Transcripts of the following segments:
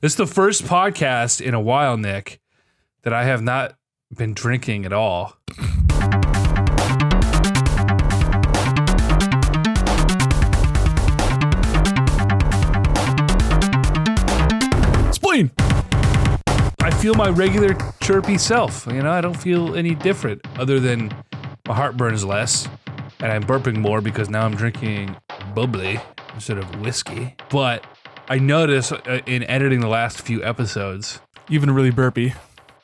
This is the first podcast in a while, Nick, that I have not been drinking at all. Spleen! I feel my regular chirpy self. You know, I don't feel any different other than my heart burns less and I'm burping more because now I'm drinking bubbly instead of whiskey. But I noticed in editing the last few episodes, You've been really burpy.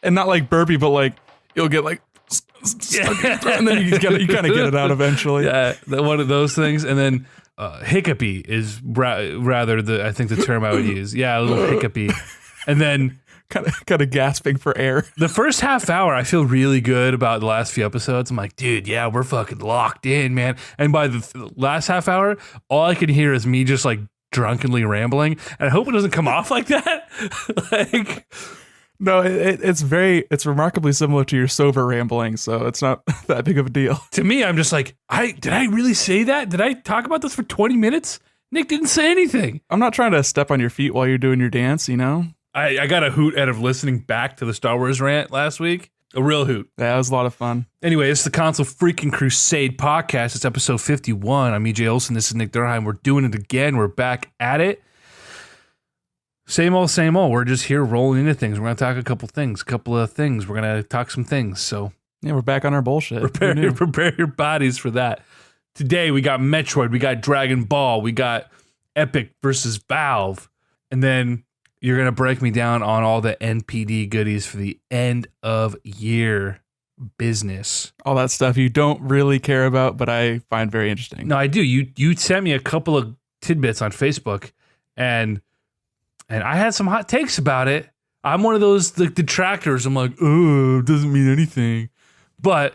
And not like burpy, but like you'll get like stuck in your throat, and then you kind of get it out eventually. yeah, one of those things. And then hiccupy is rather I think the term I would use. Yeah, a little hiccupy. And then kind of gasping for air. The first half hour, I feel really good about the last few episodes. I'm like, dude, yeah, we're fucking locked in, man. And by the last half hour, all I can hear is me just like drunkenly rambling. And I hope it doesn't come off like that. Like, no, it's remarkably similar to your sober rambling, so it's not that big of a deal. To me, I'm just like, did I really say that? Did I talk about this for 20 minutes? Nick didn't say anything. I'm not trying to step on your feet while you're doing your dance, you know? I got a hoot out of listening back to the Star Wars rant last week. A real hoot. Yeah, it was a lot of fun. Anyway, it's the Console Freaking Crusade podcast. It's episode 51. I'm EJ Olsen. This is Nick Durheim. We're doing it again. We're back at it. Same old, same old. We're just here rolling into things. We're going to talk a couple of things. We're going to talk some things. So yeah, we're back on our bullshit. Prepare your bodies for that. Today, we got Metroid. We got Dragon Ball. We got Epic versus Valve. And then you're going to break me down on all the NPD goodies for the end of year business. All that stuff you don't really care about, but I find very interesting. No, I do. You sent me a couple of tidbits on Facebook, and I had some hot takes about it. I'm one of those detractors. I'm like, oh, it doesn't mean anything. But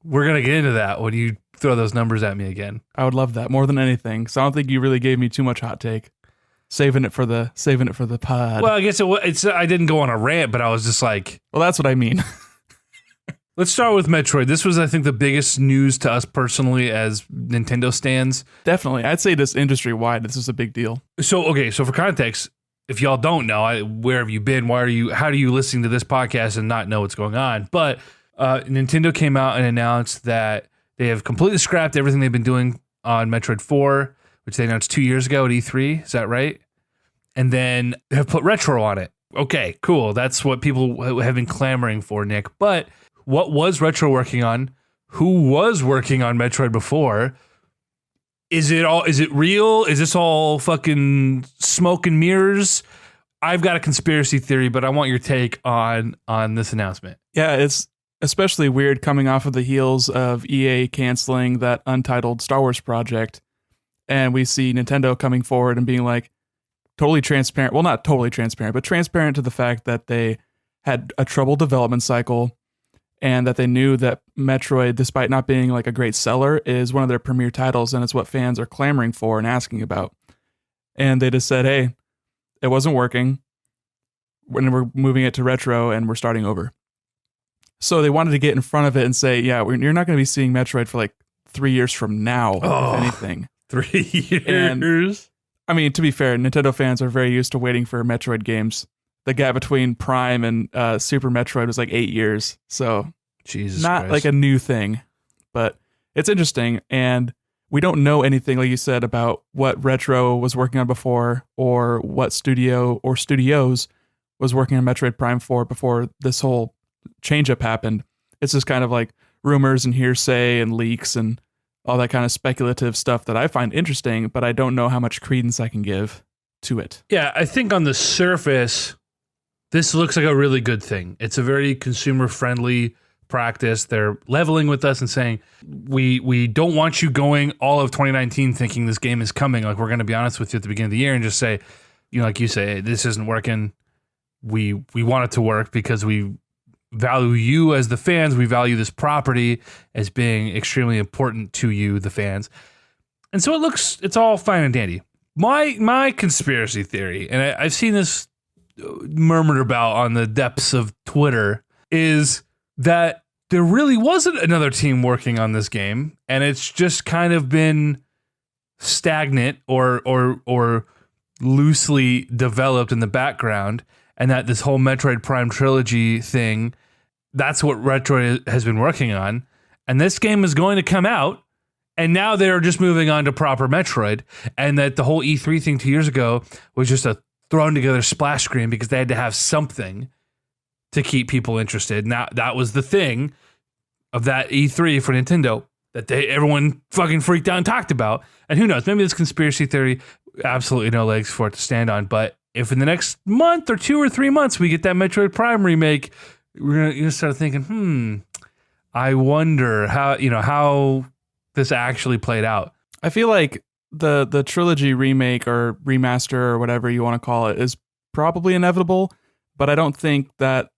we're going to get into that when you throw those numbers at me again. I would love that more than anything. So I don't think you really gave me too much hot take. Saving it for the pod. Well, I guess it's I didn't go on a rant, but I was just like, well, that's what I mean. Let's start with Metroid. This was, I think, the biggest news to us personally as Nintendo stands. Definitely. I'd say this industry-wide, this is a big deal. So for context, if y'all don't know, where have you been? How are you listening to this podcast and not know what's going on? But Nintendo came out and announced that they have completely scrapped everything they've been doing on Metroid 4, which they announced 2 years ago at E3. Is that right? And then have put Retro on it. Okay, cool. That's what people have been clamoring for, Nick. But what was Retro working on? Who was working on Metroid before? Is it real? Is this all fucking smoke and mirrors? I've got a conspiracy theory, but I want your take on this announcement. Yeah, it's especially weird coming off of the heels of EA canceling that untitled Star Wars project. And we see Nintendo coming forward and being like totally transparent. Well, not totally transparent, but transparent to the fact that they had a troubled development cycle and that they knew that Metroid, despite not being like a great seller, is one of their premier titles and it's what fans are clamoring for and asking about. And they just said, hey, it wasn't working. We're moving it to Retro and we're starting over. So they wanted to get in front of it and say, yeah, you're not going to be seeing Metroid for like 3 years from now, if anything. 3 years. And, I mean, to be fair, Nintendo fans are very used to waiting for Metroid games. The gap between Prime and Super Metroid was like 8 years. So Jesus not Christ. like a new thing, but it's interesting. And we don't know anything, like you said, about what Retro was working on before or what studio or studios was working on Metroid Prime 4 before this whole change-up happened. It's just kind of like rumors and hearsay and leaks and all that kind of speculative stuff that I find interesting, but I don't know how much credence I can give to it. Yeah, I think on the surface, this looks like a really good thing. It's a very consumer-friendly practice. They're leveling with us and saying, we don't want you going all of 2019 thinking this game is coming. Like, we're going to be honest with you at the beginning of the year and just say, you know, like you say, hey, this isn't working. We want it to work because we value you as the fans. We value this property as being extremely important to you, the fans. And so it's all fine and dandy. My conspiracy theory, and I've seen this murmured about on the depths of Twitter, is that there really wasn't another team working on this game, and it's just kind of been stagnant or loosely developed in the background, and that this whole Metroid Prime trilogy thing, that's what Retro has been working on. And this game is going to come out, and now they're just moving on to proper Metroid, and that the whole E3 thing 2 years ago was just a thrown together splash screen because they had to have something to keep people interested. Now that was the thing of that E3 for Nintendo that everyone fucking freaked out and talked about. And who knows, maybe this conspiracy theory, absolutely no legs for it to stand on. But if in the next month or 2 or 3 months we get that Metroid Prime remake, we're gonna start thinking, I wonder how this actually played out. I feel like the trilogy remake or remaster or whatever you want to call it is probably inevitable, but I don't think that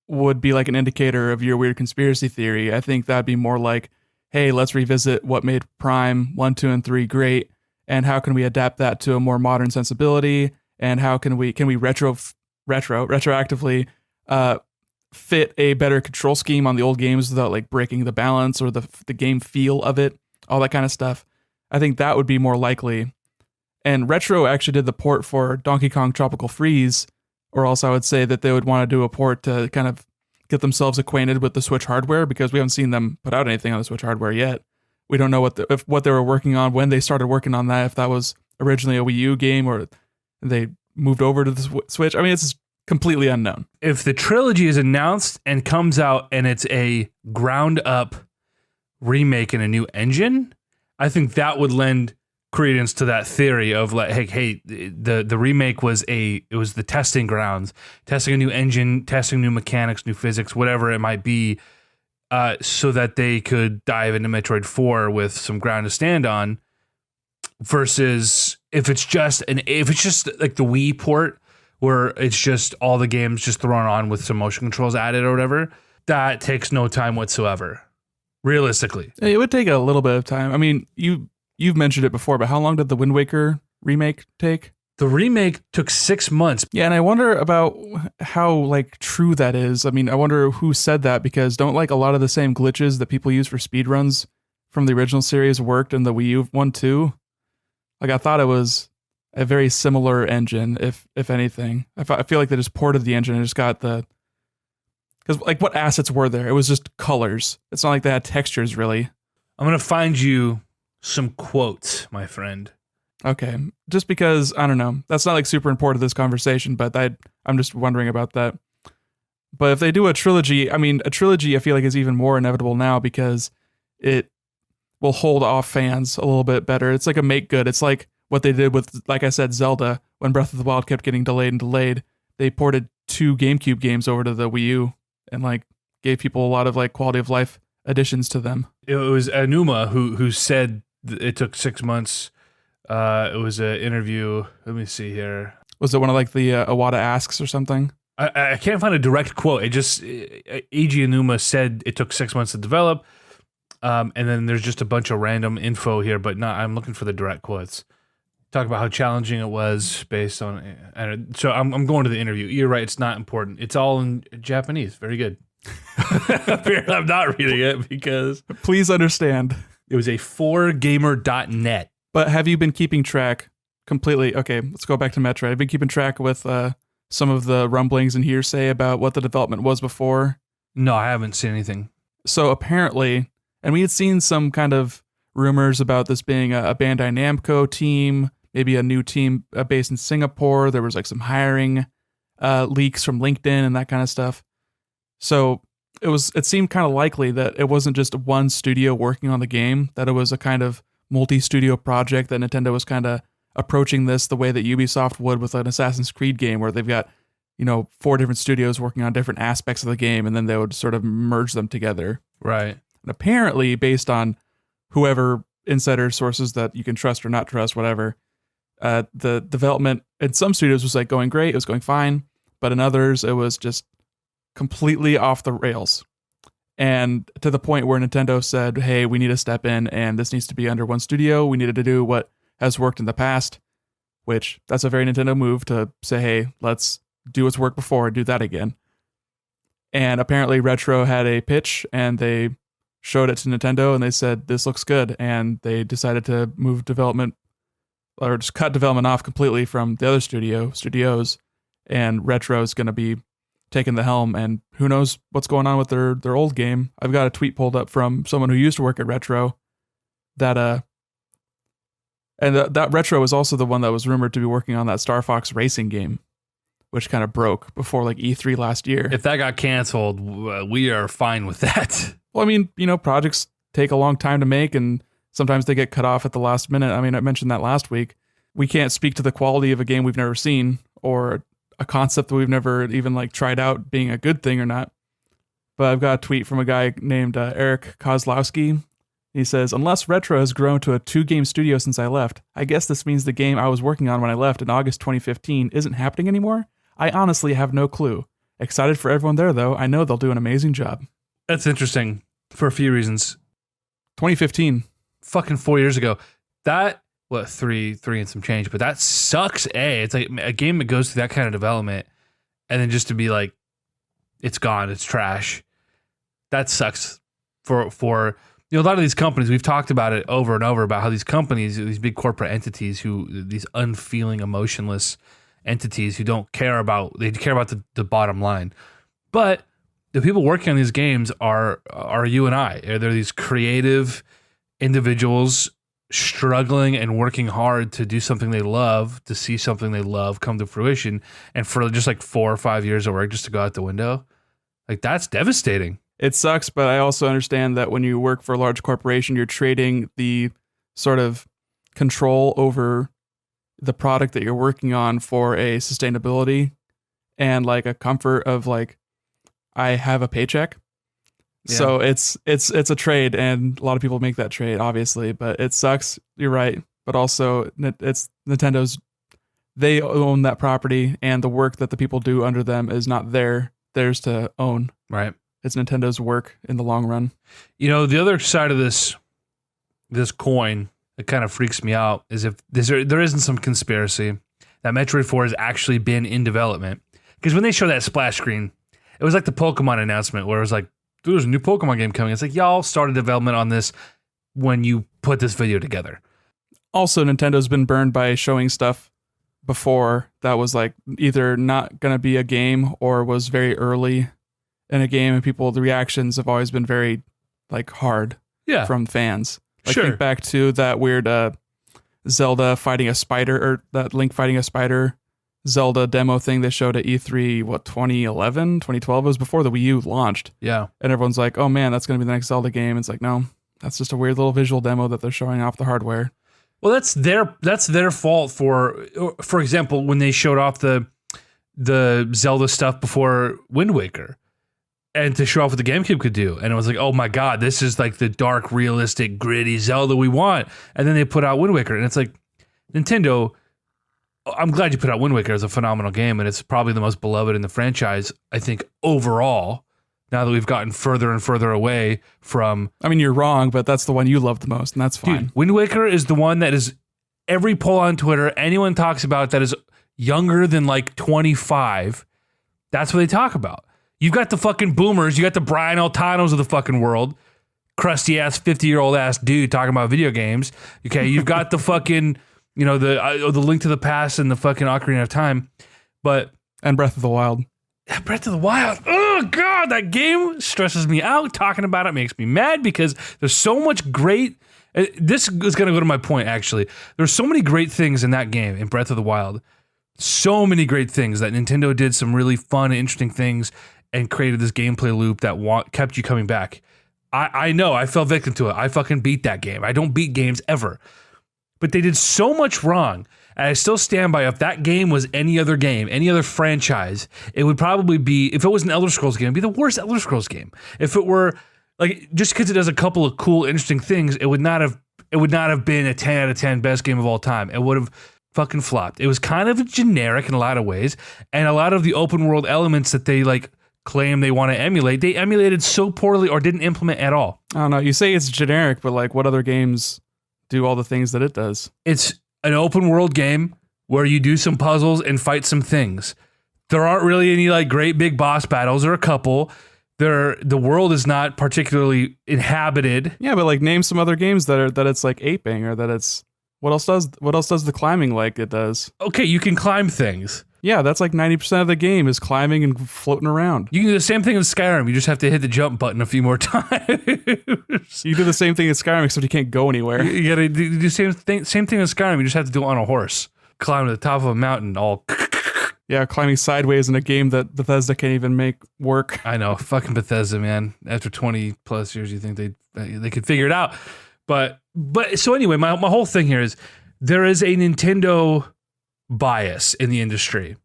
would be like an indicator of your weird conspiracy theory. I think that'd be more like, hey, let's revisit what made Prime 1, 2, and 3 great, and how can we adapt that to a more modern sensibility, and how can we retroactively fit a better control scheme on the old games without like breaking the balance or the game feel of it, all that kind of stuff. I think that would be more likely. And Retro actually did the port for Donkey Kong Tropical Freeze, or else I would say that they would want to do a port to kind of get themselves acquainted with the Switch hardware, because we haven't seen them put out anything on the Switch hardware yet. We don't know what they were working on, when they started working on that, if that was originally a Wii U game or they moved over to the Switch. I mean, it's completely unknown. If the trilogy is announced and comes out and it's a ground up remake in a new engine, I think that would lend credence to that theory of like, hey, the remake was the testing grounds, testing a new engine, testing new mechanics, new physics, whatever it might be, so that they could dive into Metroid 4 with some ground to stand on. Versus if it's just like the Wii port, where it's just all the games just thrown on with some motion controls added or whatever, that takes no time whatsoever. Realistically, it would take a little bit of time. I mean, you've mentioned it before, but how long did the Wind Waker remake take? The remake took 6 months. Yeah, and I wonder about how like true that is. I mean, I wonder who said that, because don't like a lot of the same glitches that people use for speedruns from the original series worked in the Wii U one too? Like, I thought it was a very similar engine, if anything. I feel like they just ported the engine and just got because like, what assets were there? It was just colors. It's not like they had textures, really. I'm going to find you some quotes, my friend. Okay. Just because, I don't know. That's not like super important to this conversation, but I'm just wondering about that. But if they do a trilogy I feel like is even more inevitable now, because it will hold off fans a little bit better. It's like a make good. It's like what they did with, like I said, Zelda, when Breath of the Wild kept getting delayed and delayed. They ported 2 GameCube games over to the Wii U and like gave people a lot of like quality of life additions to them. It was Anuma who said it took 6 months. It was an interview. Let me see here. Was it one of like the Iwata Asks or something? I can't find a direct quote. It just Eiji Anuma said it took 6 months to develop. And then there's just a bunch of random info here, but I'm looking for the direct quotes. Talk about how challenging it was based on. And so I'm going to the interview. You're right. It's not important. It's all in Japanese. Very good. I'm not reading it because. Please understand. It was a 4gamer.net. But have you been keeping track completely? Okay, let's go back to Metroid. I've been keeping track with some of the rumblings and hearsay about what the development was before. No, I haven't seen anything. So apparently, and we had seen some kind of rumors about this being a Bandai Namco team, maybe a new team based in Singapore. There was like some hiring leaks from LinkedIn and that kind of stuff. So it seemed kind of likely that it wasn't just one studio working on the game, that it was a kind of multi-studio project, that Nintendo was kind of approaching this the way that Ubisoft would with an Assassin's Creed game, where they've got, 4 different studios working on different aspects of the game, and then they would sort of merge them together. Right. And apparently, based on whoever insider sources that you can trust or not trust, whatever, the development in some studios was like going great, it was going fine, but in others it was just completely off the rails. And to the point where Nintendo said, hey, we need to step in and this needs to be under one studio. We needed to do what has worked in the past, which that's a very Nintendo move to say, hey, let's do what's worked before and do that again. And apparently Retro had a pitch and they showed it to Nintendo and they said, this looks good. And they decided to move development or just cut development off completely from the other studios, and Retro is going to be taking the helm, and who knows what's going on with their old game. I've got a tweet pulled up from someone who used to work at Retro that that Retro was also the one that was rumored to be working on that Star Fox racing game, which kind of broke before like E3 last year. If that got canceled, we are fine with that. Well, I mean, projects take a long time to make, and sometimes they get cut off at the last minute. I mean, I mentioned that last week. We can't speak to the quality of a game we've never seen, or a concept that we've never even like tried out being a good thing or not. But I've got a tweet from a guy named Eric Kozlowski. He says, unless Retro has grown to a 2-game studio since I left, I guess this means the game I was working on when I left in August 2015 isn't happening anymore? I honestly have no clue. Excited for everyone there, though. I know they'll do an amazing job. That's interesting for a few reasons. 2015. Fucking 4 years ago. That, three and some change, but that sucks, It's like a game that goes through that kind of development, and then just to be like, it's gone, it's trash. That sucks for a lot of these companies. We've talked about it over and over about how these companies, these big corporate entities, these unfeeling, emotionless entities who don't care about, they care about the bottom line. But the people working on these games are you and I. They're these creative individuals struggling and working hard to do something they love, to see something they love come to fruition, and for just like 4 or 5 years of work just to go out the window. Like, that's devastating. It sucks, but I also understand that when you work for a large corporation, you're trading the sort of control over the product that you're working on for a sustainability and like a comfort of like, I have a paycheck. Yeah. So it's a trade, and a lot of people make that trade, obviously, but it sucks. You're right. But also it's Nintendo's, they own that property, and the work that the people do under them is not theirs to own. Right. It's Nintendo's work in the long run. The other side of this coin that kind of freaks me out is if there isn't some conspiracy that Metroid 4 has actually been in development. Because when they show that splash screen, it was like the Pokemon announcement where it was like, dude, there's a new Pokemon game coming. It's like, y'all started development on this when you put this video together. Also, Nintendo's been burned by showing stuff before that was like either not going to be a game or was very early in a game, and the reactions have always been very like hard from fans. Like, sure. Think back to that weird Zelda fighting a spider, or that Link fighting a spider Zelda demo thing they showed at E3, 2011, 2012? It was before the Wii U launched. Yeah. And everyone's like, oh man, that's going to be the next Zelda game. It's like, no, that's just a weird little visual demo that they're showing off the hardware. Well, that's their fault for example, when they showed off the Zelda stuff before Wind Waker, and to show off what the GameCube could do. And it was like, oh my God, this is like the dark, realistic, gritty Zelda we want. And then they put out Wind Waker, and it's like, Nintendo, I'm glad you put out Wind Waker. It's a phenomenal game, and it's probably the most beloved in the franchise, I think, overall, now that we've gotten further and further away from... I mean, you're wrong, but that's the one you love the most, and that's fine. Dude, Wind Waker is the one that is... Every poll on Twitter, anyone talks about that is younger than like 25, that's what they talk about. You've got the fucking boomers, you got the Brian Altanos of the fucking world, crusty ass 50-year-old ass dude talking about video games. Okay, you've got the fucking, the Link to the Past and the fucking Ocarina of Time, and Breath of the Wild. Breath of the Wild. Oh God, that game stresses me out. Talking about it makes me mad because there's so much great. This is going to go to my point, actually. There's so many great things in that game, in Breath of the Wild. So many great things that Nintendo did, some really fun and interesting things, and created this gameplay loop that kept you coming back. I know, I fell victim to it. I fucking beat that game. I don't beat games ever. But they did so much wrong, and I still stand by, if that game was any other game, any other franchise, it would probably be, if it was an Elder Scrolls game, it'd be the worst Elder Scrolls game. If it were, like, just because it does a couple of cool, interesting things, it would not have been a 10 out of 10 best game of all time. It would have fucking flopped. It was kind of generic in a lot of ways, and a lot of the open world elements that they, like, claim they want to emulate, they emulated so poorly or didn't implement at all. I don't know. You say it's generic, but like, what other games do all the things that it does? It's an open world game where you do some puzzles and fight some things. There aren't really any like great big boss battles, or a couple. The world is not particularly inhabited. Yeah, but like, name some other games that it's like aping, or that it's What else does the climbing like it does? Okay, you can climb things. Yeah, that's like 90% of the game is climbing and floating around. You can do the same thing in Skyrim. You just have to hit the jump button a few more times. You do the same thing in Skyrim, except you can't go anywhere. You gotta do the same thing in Skyrim. You just have to do it on a horse. Climb to the top of a mountain all... Yeah, climbing sideways in a game that Bethesda can't even make work. I know, fucking Bethesda, man. After 20 plus years, you think they could figure it out. But so anyway, my whole thing here is there is a Nintendo bias in the industry,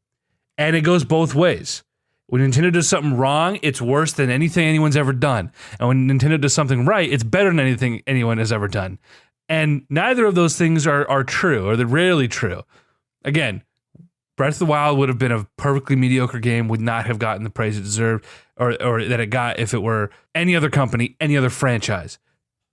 and it goes both ways. When Nintendo does something wrong, it's worse than anything anyone's ever done. And when Nintendo does something right, it's better than anything anyone has ever done. And neither of those things are true, or they're rarely true. Again, Breath of the Wild would have been a perfectly mediocre game, would not have gotten the praise it deserved or that it got if it were any other company, any other franchise.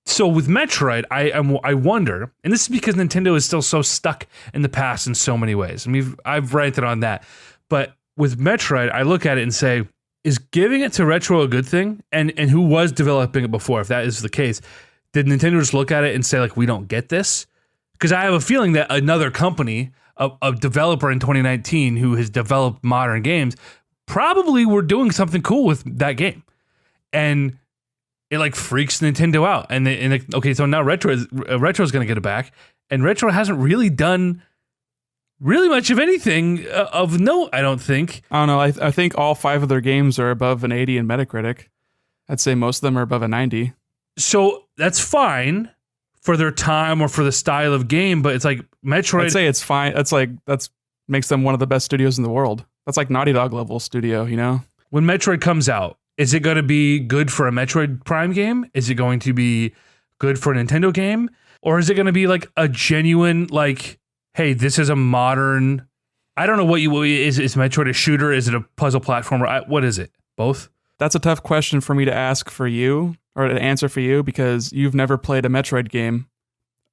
So with Metroid, I wonder, and this is because Nintendo is still so stuck in the past in so many ways. I mean, I've ranted on that. But with Metroid, I look at it and say, is giving it to Retro a good thing? And who was developing it before, if that is the case? Did Nintendo just look at it and say, like, we don't get this? Because I have a feeling that another company, a developer in 2019 who has developed modern games, probably were doing something cool with that game. And it like freaks Nintendo out. Okay, so now Retro's going to get it back. And Retro hasn't really done really much of anything of note, I don't think. I don't know. I think all 5 of their games are above an 80 in Metacritic. I'd say most of them are above a 90. So that's fine for their time or for the style of game, but it's like Metroid. I'd say it's fine. That's makes them one of the best studios in the world. That's like Naughty Dog level studio, you know? When Metroid comes out, is it going to be good for a Metroid Prime game? Is it going to be good for a Nintendo game? Or is it going to be like a genuine, like, hey, this is a modern, I don't know is Metroid a shooter? Is it a puzzle platformer? What is it? Both? That's a tough question for me to ask for you, or to answer for you, because you've never played a Metroid game,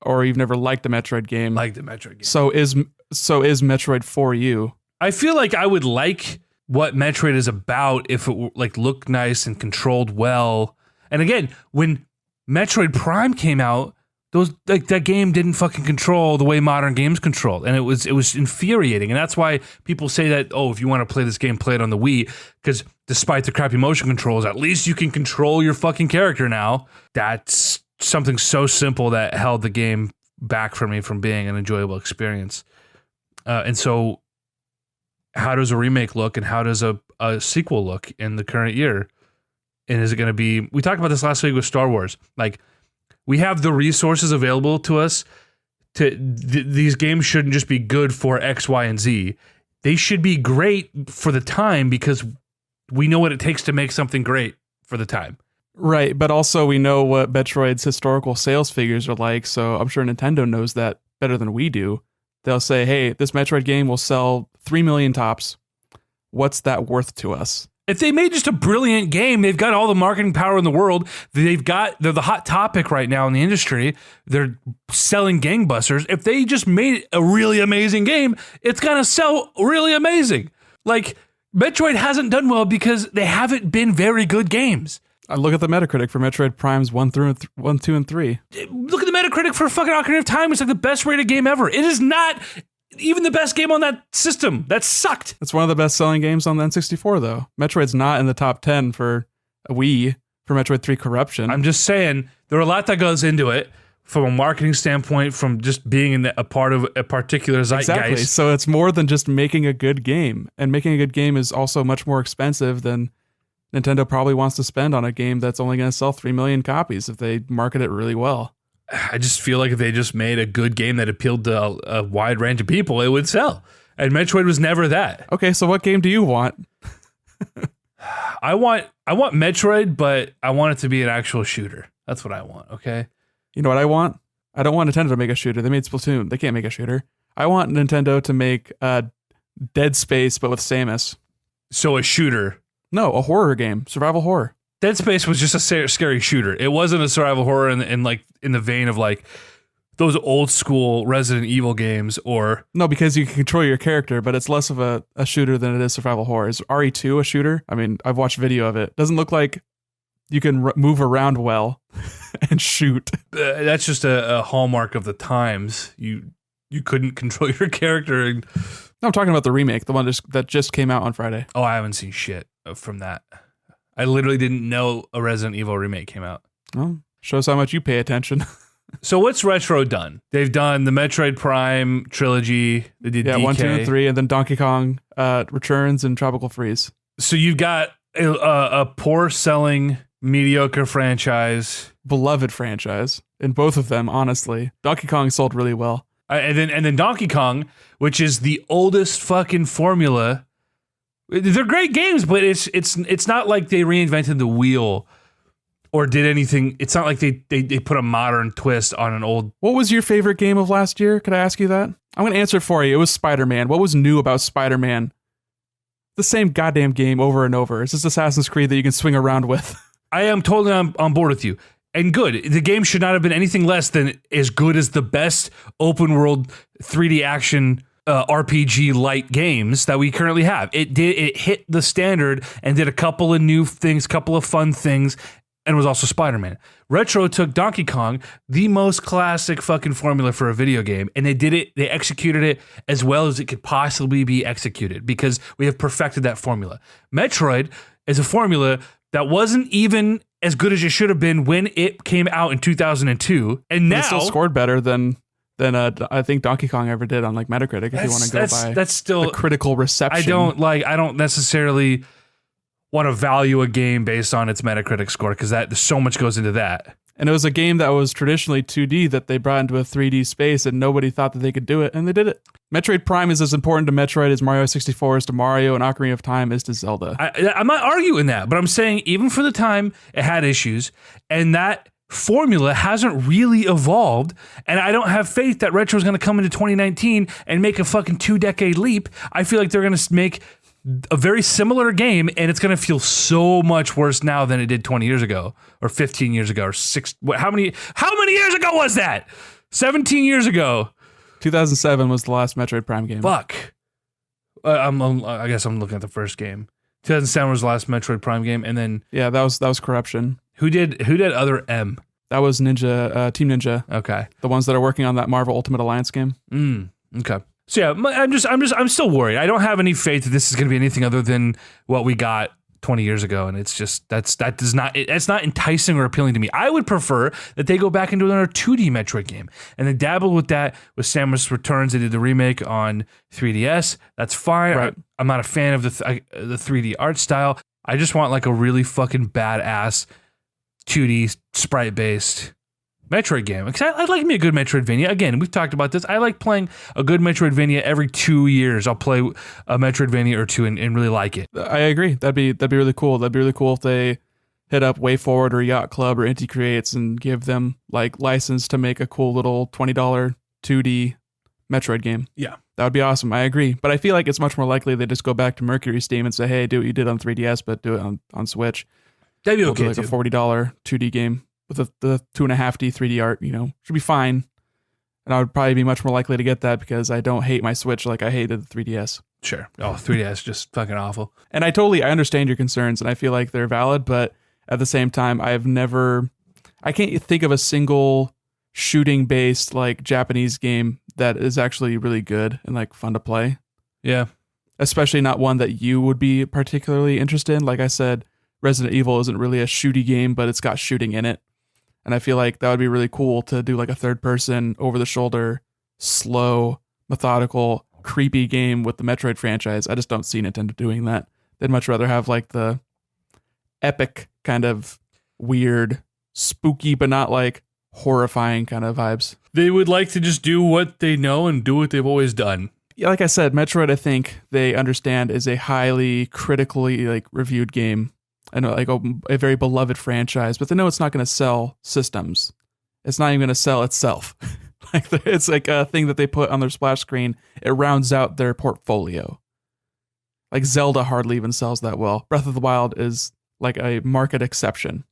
or you've never liked a Metroid game. Like the Metroid game. So is Metroid for you? I feel like I would like what Metroid is about if it like looked nice and controlled well. And again, when Metroid Prime came out, that game didn't fucking control the way modern games control, and it was infuriating. And that's why people say that, oh, if you want to play this game, play it on the Wii, because despite the crappy motion controls, at least you can control your fucking character now. That's something so simple that held the game back for me from being an enjoyable experience. And so how does a remake look, and how does a sequel look in the current year? And is it going to be, we talked about this last week with Star Wars, like, we have the resources available to us. These games shouldn't just be good for X, Y, and Z. They should be great for the time, because we know what it takes to make something great for the time. Right, but also we know what Metroid's historical sales figures are like, so I'm sure Nintendo knows that better than we do. They'll say, hey, this Metroid game will sell 3 million tops. What's that worth to us? If they made just a brilliant game, they've got all the marketing power in the world. They're the hot topic right now in the industry. They're selling gangbusters. If they just made a really amazing game, it's going to sell really amazing. Like, Metroid hasn't done well because they haven't been very good games. I look at the Metacritic for Metroid Primes 1, 2, and 3. Look at the Metacritic for fucking Ocarina of Time. It's like the best rated game ever. It is not even the best game on that system. That sucked. It's one of the best selling games on the N64, though. Metroid's not in the top 10 for a Wii for Metroid 3 Corruption. I'm just saying, there are a lot that goes into it from a marketing standpoint, from just being in a part of a particular zeitgeist. Exactly. So it's more than just making a good game. And making a good game is also much more expensive than Nintendo probably wants to spend on a game that's only going to sell 3 million copies if they market it really well. I just feel like if they just made a good game that appealed to a wide range of people, it would sell. And Metroid was never that. Okay, so what game do you want? I want Metroid, but I want it to be an actual shooter. That's what I want, okay? You know what I want? I don't want Nintendo to make a shooter. They made Splatoon. They can't make a shooter. I want Nintendo to make Dead Space, but with Samus. So a shooter. No, a horror game. Survival horror. Dead Space was just a scary shooter. It wasn't a survival horror in the vein of like those old school Resident Evil games, or no, because you can control your character, but it's less of a shooter than it is survival horror. Is RE2 a shooter? I mean, I've watched video of it. Doesn't look like You can move around well and shoot. That's just a hallmark of the times. You couldn't control your character. And, no, I'm talking about the remake, the one that just came out on Friday. oh, I haven't seen shit from that. I literally didn't know a Resident Evil remake came out. Well, shows how much you pay attention. So what's Retro done? They've done the Metroid Prime trilogy. They did DK. 1, 2, and 3, and then Donkey Kong Returns and Tropical Freeze. So you've got a poor selling, mediocre franchise. Beloved franchise in both of them, honestly. Donkey Kong sold really well. And then Donkey Kong, which is the oldest fucking formula. They're great games, but it's not like they reinvented the wheel or did anything. It's not like they put a modern twist on an old. What was your favorite game of last year? Could I ask you that? I'm going to answer it for you. It was Spider-Man. What was new about Spider-Man? The same goddamn game over and over. It's just Assassin's Creed that you can swing around with. I am totally on board with you. And good. The game should not have been anything less than as good as the best open world 3D action RPG light games that we currently have. It hit the standard and did a couple of new things, couple of fun things, and was also Spider-Man. Retro took Donkey Kong, the most classic fucking formula for a video game, and they executed it as well as it could possibly be executed because we have perfected that formula. Metroid is a formula that wasn't even as good as it should have been when it came out in 2002, and now it still scored better than I think Donkey Kong ever did on like Metacritic. If you want to go by that's still the critical reception. I don't necessarily want to value a game based on its Metacritic score because so much goes into that. And it was a game that was traditionally 2D that they brought into a 3D space, and nobody thought that they could do it, and they did it. Metroid Prime is as important to Metroid as Mario 64 is to Mario, and Ocarina of Time is to Zelda. I'm not arguing that, but I'm saying even for the time, it had issues, and that formula hasn't really evolved, and I don't have faith that Retro is going to come into 2019 and make a fucking 2-decade leap. I feel like they're going to make a very similar game, and it's going to feel so much worse now than it did 20 years ago, or 15 years ago, or 6. How many years ago was that? 17 years ago. 2007 was the last Metroid Prime game. Fuck. I guess I'm looking at the first game. 2007 was the last Metroid Prime game, and then yeah, that was Corruption. Who did other M? That was Ninja, Team Ninja. Okay, the ones that are working on that Marvel Ultimate Alliance game. Okay. So yeah, I'm still worried. I don't have any faith that this is going to be anything other than what we got 20 years ago, and it's just that's not enticing or appealing to me. I would prefer that they go back into another 2D Metroid game, and they dabble with that with Samus Returns. They did the remake on 3DS. That's fine. Right. I'm not a fan of the 3D art style. I just want like a really fucking badass 2D sprite based Metroid game. Because I like me a good Metroidvania. Again, we've talked about this. I like playing a good Metroidvania every 2 years. I'll play a Metroidvania or two and really like it. I agree. That'd be really cool. That'd be really cool if they hit up WayForward or Yacht Club or Inti Creates and give them like license to make a cool little $20 2D Metroid game. Yeah. That would be awesome. I agree. But I feel like it's much more likely they just go back to Mercury Steam and say, hey, do what you did on 3DS, but do it on Switch. That'd be okay. Like a $40 2D game with the 2.5D 3D art, should be fine. And I would probably be much more likely to get that because I don't hate my Switch like I hated the 3DS. Sure. Oh, 3DS is just fucking awful. And I understand your concerns and I feel like they're valid, but at the same time, I can't think of a single shooting based like Japanese game that is actually really good and like fun to play. Yeah. Especially not one that you would be particularly interested in. Like I said, Resident Evil isn't really a shooty game, but it's got shooting in it. And I feel like that would be really cool to do like a third person, over the shoulder, slow, methodical, creepy game with the Metroid franchise. I just don't see Nintendo doing that. They'd much rather have like the epic kind of weird, spooky, but not like horrifying kind of vibes. They would like to just do what they know and do what they've always done. Yeah, like I said, Metroid, I think they understand is a highly critically like reviewed game. And like a very beloved franchise, but they know it's not going to sell systems. It's not even going to sell itself. Like it's like a thing that they put on their splash screen. It rounds out their portfolio. Like Zelda hardly even sells that well. Breath of the Wild is like a market exception.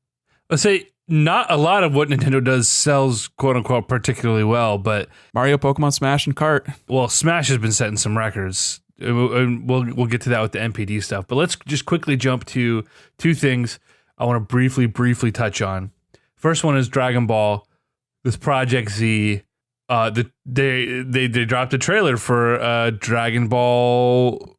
Let's say not a lot of what Nintendo does sells quote unquote particularly well, but Mario, Pokemon, Smash, and Kart. Well, Smash has been setting some records. And we'll get to that with the NPD stuff, but let's just quickly jump to two things. I want to briefly touch on. First one is Dragon Ball, this Project Z. They dropped a trailer for Dragon Ball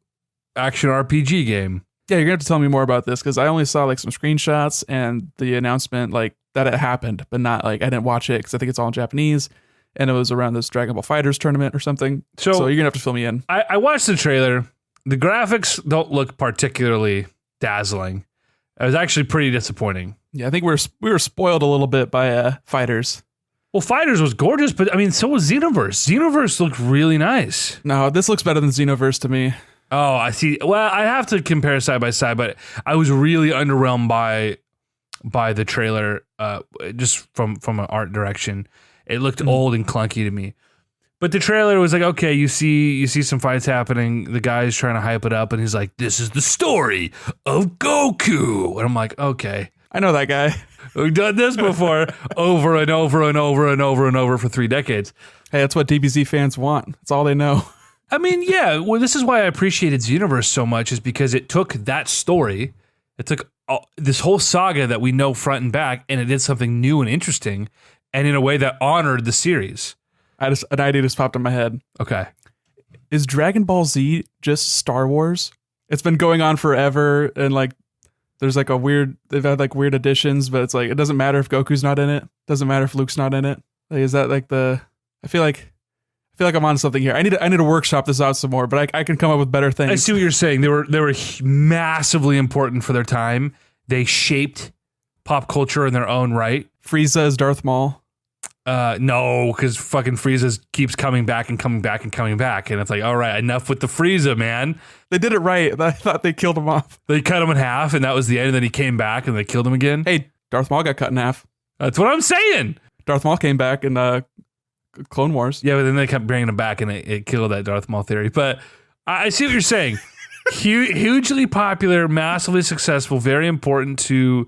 action RPG game. Yeah, you're gonna have to tell me more about this because I only saw like some screenshots and the announcement like that it happened, but not like I didn't watch it because I think it's all in Japanese, and it was around this Dragon Ball Fighters tournament or something. So you're gonna have to fill me in. I watched the trailer. The graphics don't look particularly dazzling. It was actually pretty disappointing. Yeah, I think we were spoiled a little bit by Fighters. Well, Fighters was gorgeous, but I mean, so was Xenoverse. Xenoverse looked really nice. No, this looks better than Xenoverse to me. Oh, I see. Well, I have to compare side by side, but I was really underwhelmed by the trailer, just from an art direction. It looked old and clunky to me. But the trailer was like, okay, you see some fights happening. The guy's trying to hype it up, and he's like, "This is the story of Goku," and I'm like, okay, I know that guy. We've done this before, over and over and over and over and over for 3 decades. Hey, that's what DBZ fans want. That's all they know. I mean, yeah. Well, this is why I appreciated Xenoverse so much, is because it took that story, it took this whole saga that we know front and back, and it did something new and interesting, and in a way that honored the series. An idea just popped in my head. Okay. Is Dragon Ball Z just Star Wars? It's been going on forever, and like there's like they've had like weird additions, but it's like it doesn't matter if Goku's not in it. Doesn't matter if Luke's not in it. Like, is that like I feel like I'm on something here. I need to workshop this out some more, but I can come up with better things. I see what you're saying. They were massively important for their time. They shaped pop culture in their own right. Frieza as Darth Maul. No, because fucking Frieza keeps coming back and coming back and coming back, and it's like, all right, enough with the Frieza, man. They did it right. I thought they killed him off. They cut him in half, and that was the end. And then he came back, and they killed him again. Hey, Darth Maul got cut in half. That's what I'm saying. Darth Maul came back in Clone Wars. Yeah, but then they kept bringing him back, and it killed that Darth Maul theory. But I see what you're saying. Hugely popular, massively successful, very important to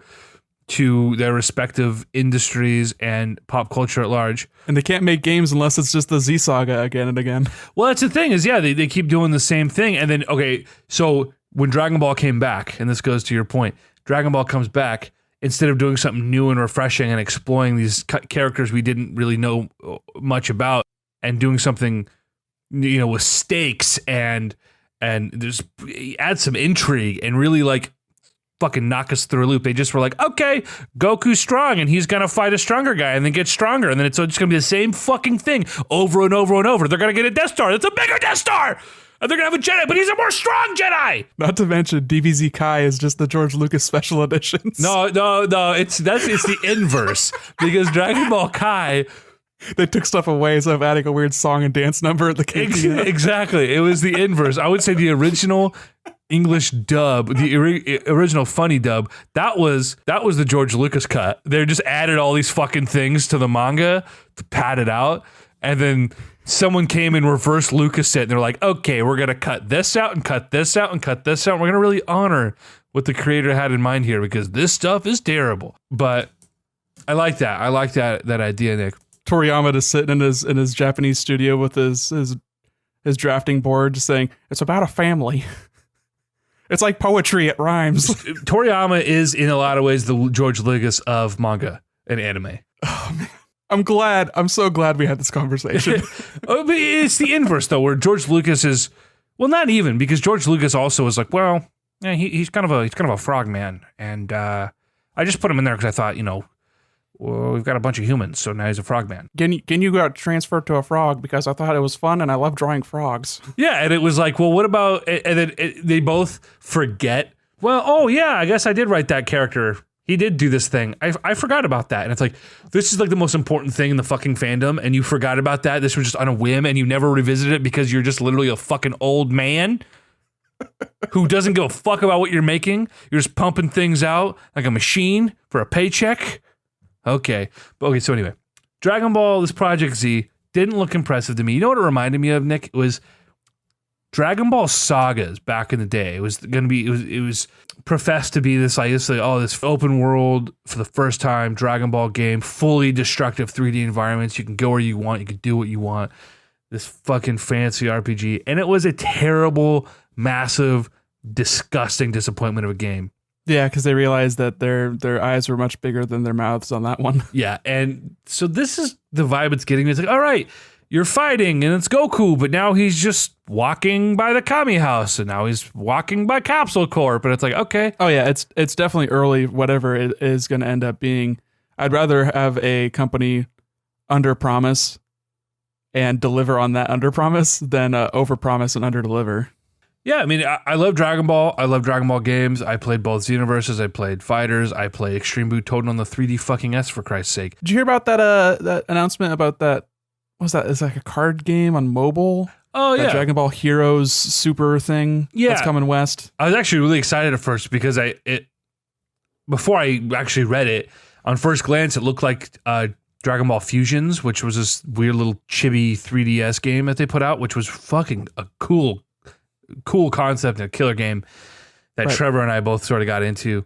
their respective industries and pop culture at large. And they can't make games unless it's just the Z Saga again and again. Well, that's the thing is, yeah, they keep doing the same thing. And then, okay, so when Dragon Ball came back, and this goes to your point, Dragon Ball comes back, instead of doing something new and refreshing and exploring these characters we didn't really know much about, and doing something, with stakes and there's add some intrigue and really like fucking knock us through a loop. They just were like, okay, Goku's strong and he's gonna fight a stronger guy and then get stronger, and then it's just gonna be the same fucking thing over and over and over. They're gonna get a Death Star that's a bigger Death Star, and they're gonna have a Jedi, but he's a more strong Jedi. Not to mention DBZ Kai is just the George Lucas special editions. No, it's the inverse, because Dragon Ball Kai, they took stuff away instead of adding a weird song and dance number at the cantina. Exactly. It was the inverse. I would say the original English dub, the original funny dub, that was the George Lucas cut. They just added all these fucking things to the manga to pad it out, and then someone came and reversed Lucas it, and they're like, okay, we're gonna cut this out and cut this out and cut this out. We're gonna really honor what the creator had in mind here, because this stuff is terrible. But I like that. I like that idea, Nick. Toriyama just sitting in his Japanese studio with his drafting board, just saying, it's about a family. It's like poetry, it rhymes. Toriyama is, in a lot of ways, the George Lucas of manga and anime. Oh, man. I'm so glad we had this conversation. But it's the inverse, though, where George Lucas is, well, not even, because George Lucas also was like, well, yeah, he's kind of a frog man, and I just put him in there because I thought, well, we've got a bunch of humans, so now he's a frogman. Can you go transfer to a frog, because I thought it was fun and I love drawing frogs. Yeah, and it was like, well, what about, and then they both forget, well, oh yeah, I guess I did write that character. He did do this thing. I forgot about that. And it's like, this is like the most important thing in the fucking fandom, and you forgot about that. This was just on a whim, and you never revisited it because you're just literally a fucking old man who doesn't give a fuck about what you're making. You're just pumping things out like a machine for a paycheck. Okay, so anyway, Dragon Ball, this Project Z, didn't look impressive to me. You know what it reminded me of, Nick? It was Dragon Ball sagas back in the day. It was professed to be this open world for the first time Dragon Ball game, fully destructive 3D environments. You can go where you want, you can do what you want. This fucking fancy RPG, and it was a terrible, massive, disgusting disappointment of a game. Yeah, because they realized that their eyes were much bigger than their mouths on that one. Yeah, and so this is the vibe it's getting. It's like, all right, you're fighting, and it's Goku, but now he's just walking by the Kami house, and now he's walking by Capsule Corp, and it's like, okay. Oh yeah, it's definitely early, whatever it is going to end up being. I'd rather have a company under promise and deliver on that under promise than over promise and under deliver. Yeah, I mean, I love Dragon Ball. I love Dragon Ball games. I played both Xenoverses. I played Fighters. I played Extreme Butoden on the 3D fucking S, for Christ's sake. Did you hear about that announcement about that? What was that? It's like a card game on mobile. Oh, that yeah. Dragon Ball Heroes Super thing that's coming west. I was actually really excited at first because before I actually read it, on first glance, it looked like Dragon Ball Fusions, which was this weird little chibi 3DS game that they put out, which was fucking a cool concept and a killer game that Trevor and I both sort of got into.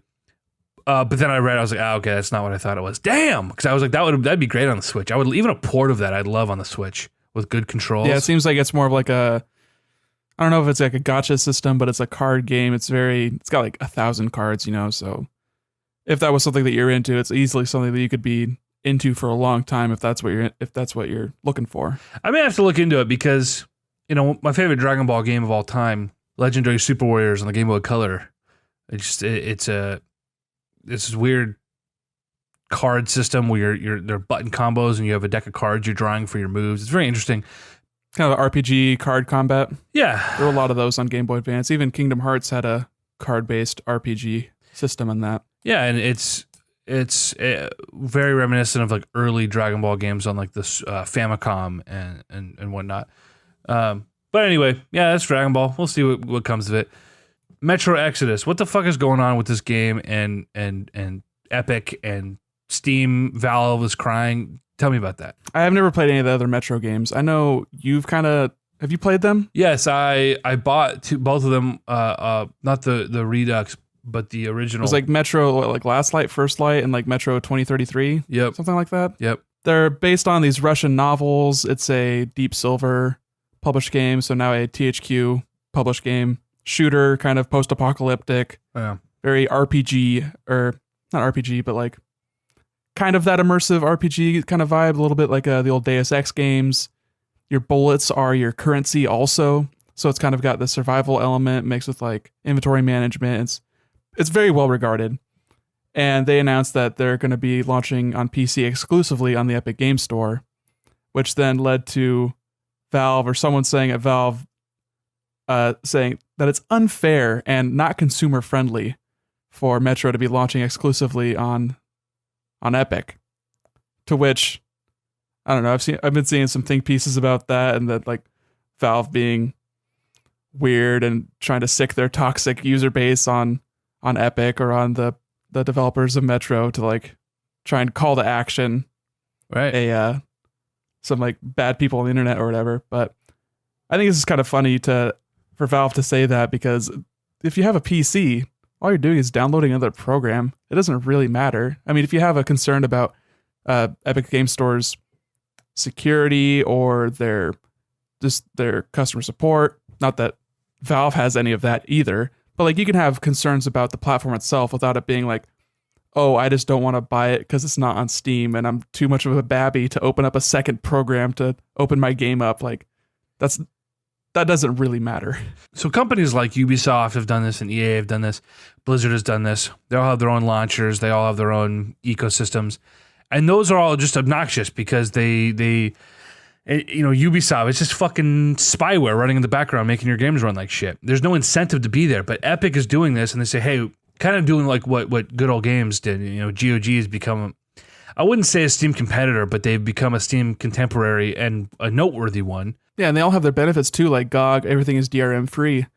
But then I read, I was like, okay, that's not what I thought it was. Damn, because I was like, that'd be great on the Switch. I would even a port of that. I'd love on the Switch with good controls. Yeah, it seems like it's more of like I don't know if it's like a gacha system, but it's a card game. It's got like 1,000 cards, so if that was something that you're into, it's easily something that you could be into for a long time if that's what you're looking for. I may have to look into it because my favorite Dragon Ball game of all time, Legendary Super Warriors on the Game Boy Color. It's this weird card system where there are button combos and you have a deck of cards you're drawing for your moves. It's very interesting. Kind of an RPG card combat. Yeah. There were a lot of those on Game Boy Advance. Even Kingdom Hearts had a card-based RPG system in that. Yeah, and it's very reminiscent of like early Dragon Ball games on like this Famicom and whatnot. But anyway, yeah, that's Dragon Ball. We'll see what comes of it. Metro Exodus. What the fuck is going on with this game and Epic and Steam? Valve is crying. Tell me about that. I have never played any of the other Metro games. I know you've have you played them? Yes, I bought both of them. Not the Redux, but the original. It was like Metro, like Last Light, First Light, and like Metro 2033. Yep, something like that. Yep. They're based on these Russian novels. It's a Deep Silver published game, so now a THQ published game. Shooter, kind of post-apocalyptic. Yeah. Very RPG, or not RPG, but like kind of that immersive RPG kind of vibe, a little bit like the old Deus Ex games. Your bullets are your currency also, so it's kind of got the survival element mixed with like inventory management. It's very well regarded. And they announced that they're going to be launching on PC exclusively on the Epic Game Store, which then led to Valve or someone saying at Valve saying that it's unfair and not consumer friendly for Metro to be launching exclusively on Epic. To which, I don't know, I've been seeing some think pieces about that, and that like Valve being weird and trying to sick their toxic user base on Epic or on the developers of Metro to like try and call to action some like bad people on the internet or whatever. But I think this is kind of funny for Valve to say that, because if you have a PC, all you're doing is downloading another program. It doesn't really matter. I mean, if you have a concern about Epic Game Store's security or their customer support, not that Valve has any of that either, but like you can have concerns about the platform itself without it being like, oh, I just don't want to buy it because it's not on Steam and I'm too much of a babby to open up a second program to open my game up. Like that doesn't really matter. So companies like Ubisoft have done this and EA have done this. Blizzard has done this. They all have their own launchers. They all have their own ecosystems. And those are all just obnoxious because they Ubisoft, it's just fucking spyware running in the background making your games run like shit. There's no incentive to be there. But Epic is doing this and they say, hey, kind of doing like what good old games did. GOG has become, I wouldn't say a Steam competitor, but they've become a Steam contemporary and a noteworthy one. Yeah, and they all have their benefits too. Like GOG, everything is DRM free,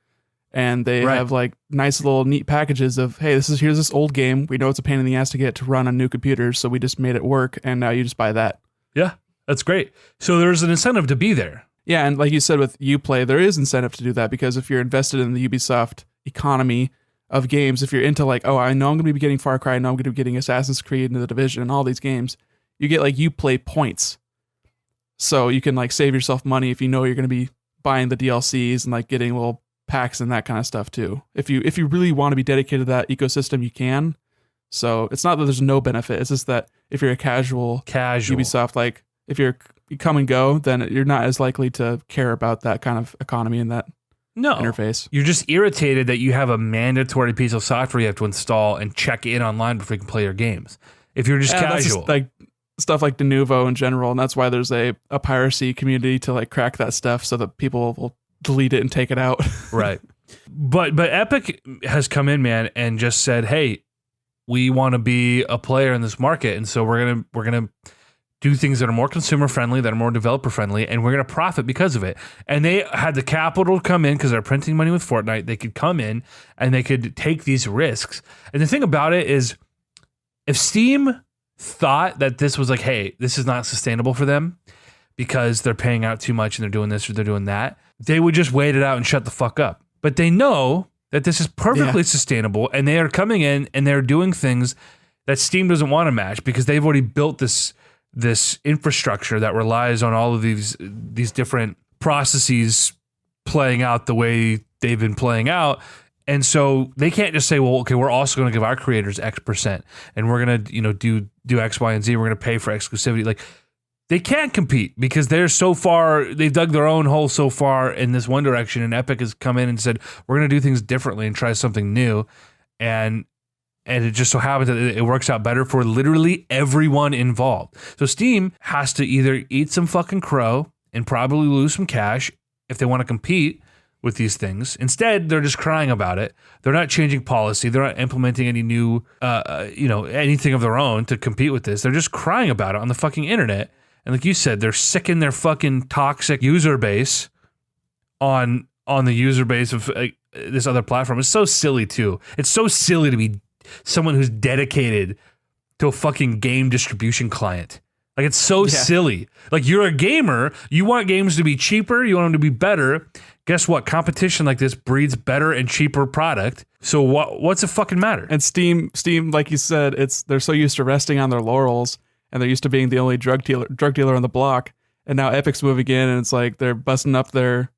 and they have like nice little neat packages of, hey, here's this old game. We know it's a pain in the ass to get to run on new computers, so we just made it work, and now you just buy that. Yeah, that's great. So there's an incentive to be there. Yeah, and like you said with Uplay, there is incentive to do that, because if you're invested in the Ubisoft economy of games, if you're into like, oh, I know I'm going to be getting Far Cry, I know I'm going to be getting Assassin's Creed and The Division and all these games, you get like Uplay points. So you can like save yourself money if you know you're going to be buying the DLCs and like getting little packs and that kind of stuff too. If you really want to be dedicated to that ecosystem, you can. So it's not that there's no benefit. It's just that if you're a casual Ubisoft, like if you come and go, then you're not as likely to care about that kind of economy and that interface. You're just irritated that you have a mandatory piece of software you have to install and check in online before you can play your games. If you're just casual. That's just like stuff like Denuvo in general, and that's why there's a piracy community to like crack that stuff so that people will delete it and take it out. Right. But Epic has come in, man, and just said, hey, we want to be a player in this market, and so we're gonna do things that are more consumer friendly, that are more developer friendly, and we're gonna profit because of it. And they had the capital to come in because they're printing money with Fortnite. They could come in and they could take these risks. And the thing about it is, if Steam thought that this was like, hey, this is not sustainable for them because they're paying out too much and they're doing this or they're doing that, they would just wait it out and shut the fuck up. But they know that this is perfectly sustainable, and they are coming in and they're doing things that Steam doesn't want to match because they've already built this infrastructure that relies on all of these different processes playing out the way they've been playing out. And so they can't just say, well, okay, we're also going to give our creators X%, and we're going to do X, Y, and Z. We're going to pay for exclusivity. Like, they can't compete because they've dug their own hole so far in this one direction, and Epic has come in and said, we're going to do things differently and try something new. And it just so happens that it works out better for literally everyone involved. So Steam has to either eat some fucking crow and probably lose some cash if they want to compete with these things. Instead, they're just crying about it. They're not changing policy. They're not implementing any new, anything of their own to compete with this. They're just crying about it on the fucking internet. And like you said, they're sicking their fucking toxic user base on the user base of this other platform. It's so silly too. It's so silly to be someone who's dedicated to a fucking game distribution client. Like, it's so silly. Like, you're a gamer. You want games to be cheaper. You want them to be better. Guess what? Competition like this breeds better and cheaper product. So what's it fucking matter? And Steam, like you said, they're so used to resting on their laurels, and they're used to being the only drug dealer on the block. And now Epic's moving in, and it's like they're busting up their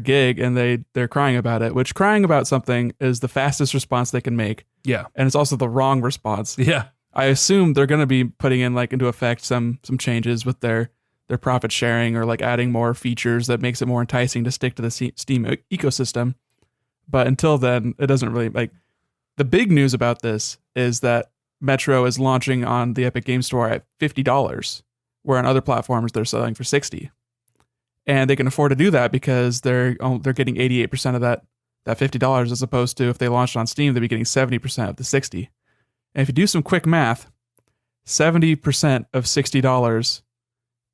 gig, and they're crying about it. Which, crying about something is the fastest response they can make. Yeah, and it's also the wrong response. Yeah, I assume they're going to be putting in like into effect some changes with their profit sharing, or like adding more features that makes it more enticing to stick to the Steam ecosystem. But until then, it doesn't really like. The big news about this is that Metro is launching on the Epic Game Store at $50, where on other platforms they're selling for $60. And they can afford to do that because they're getting 88% of that $50, as opposed to if they launched on Steam, they'd be getting 70% of the $60. And if you do some quick math, 70% of $60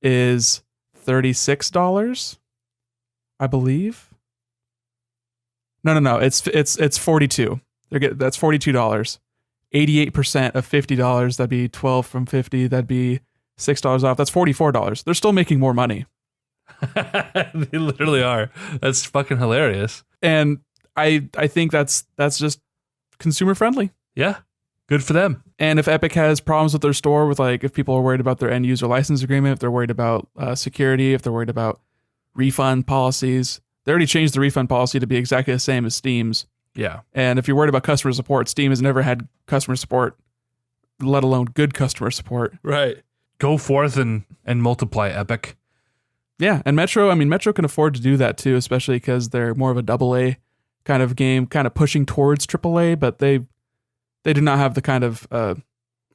is $36, I believe. No. It's 42. That's $42. 88% of $50, that'd be 12 from 50. That'd be $6 off. That's $44. They're still making more money. They literally are. That's fucking hilarious. And I think that's just consumer friendly. Yeah. Good for them. And if Epic has problems with their store, with like if people are worried about their end user license agreement, if they're worried about security, if they're worried about refund policies, they already changed the refund policy to be exactly the same as Steam's. Yeah. And if you're worried about customer support, Steam has never had customer support, let alone good customer support. Right. Go forth and multiply, Epic. Yeah. And Metro can afford to do that too, especially because they're more of a AA kind of game, kind of pushing towards AAA, but they do not have the kind of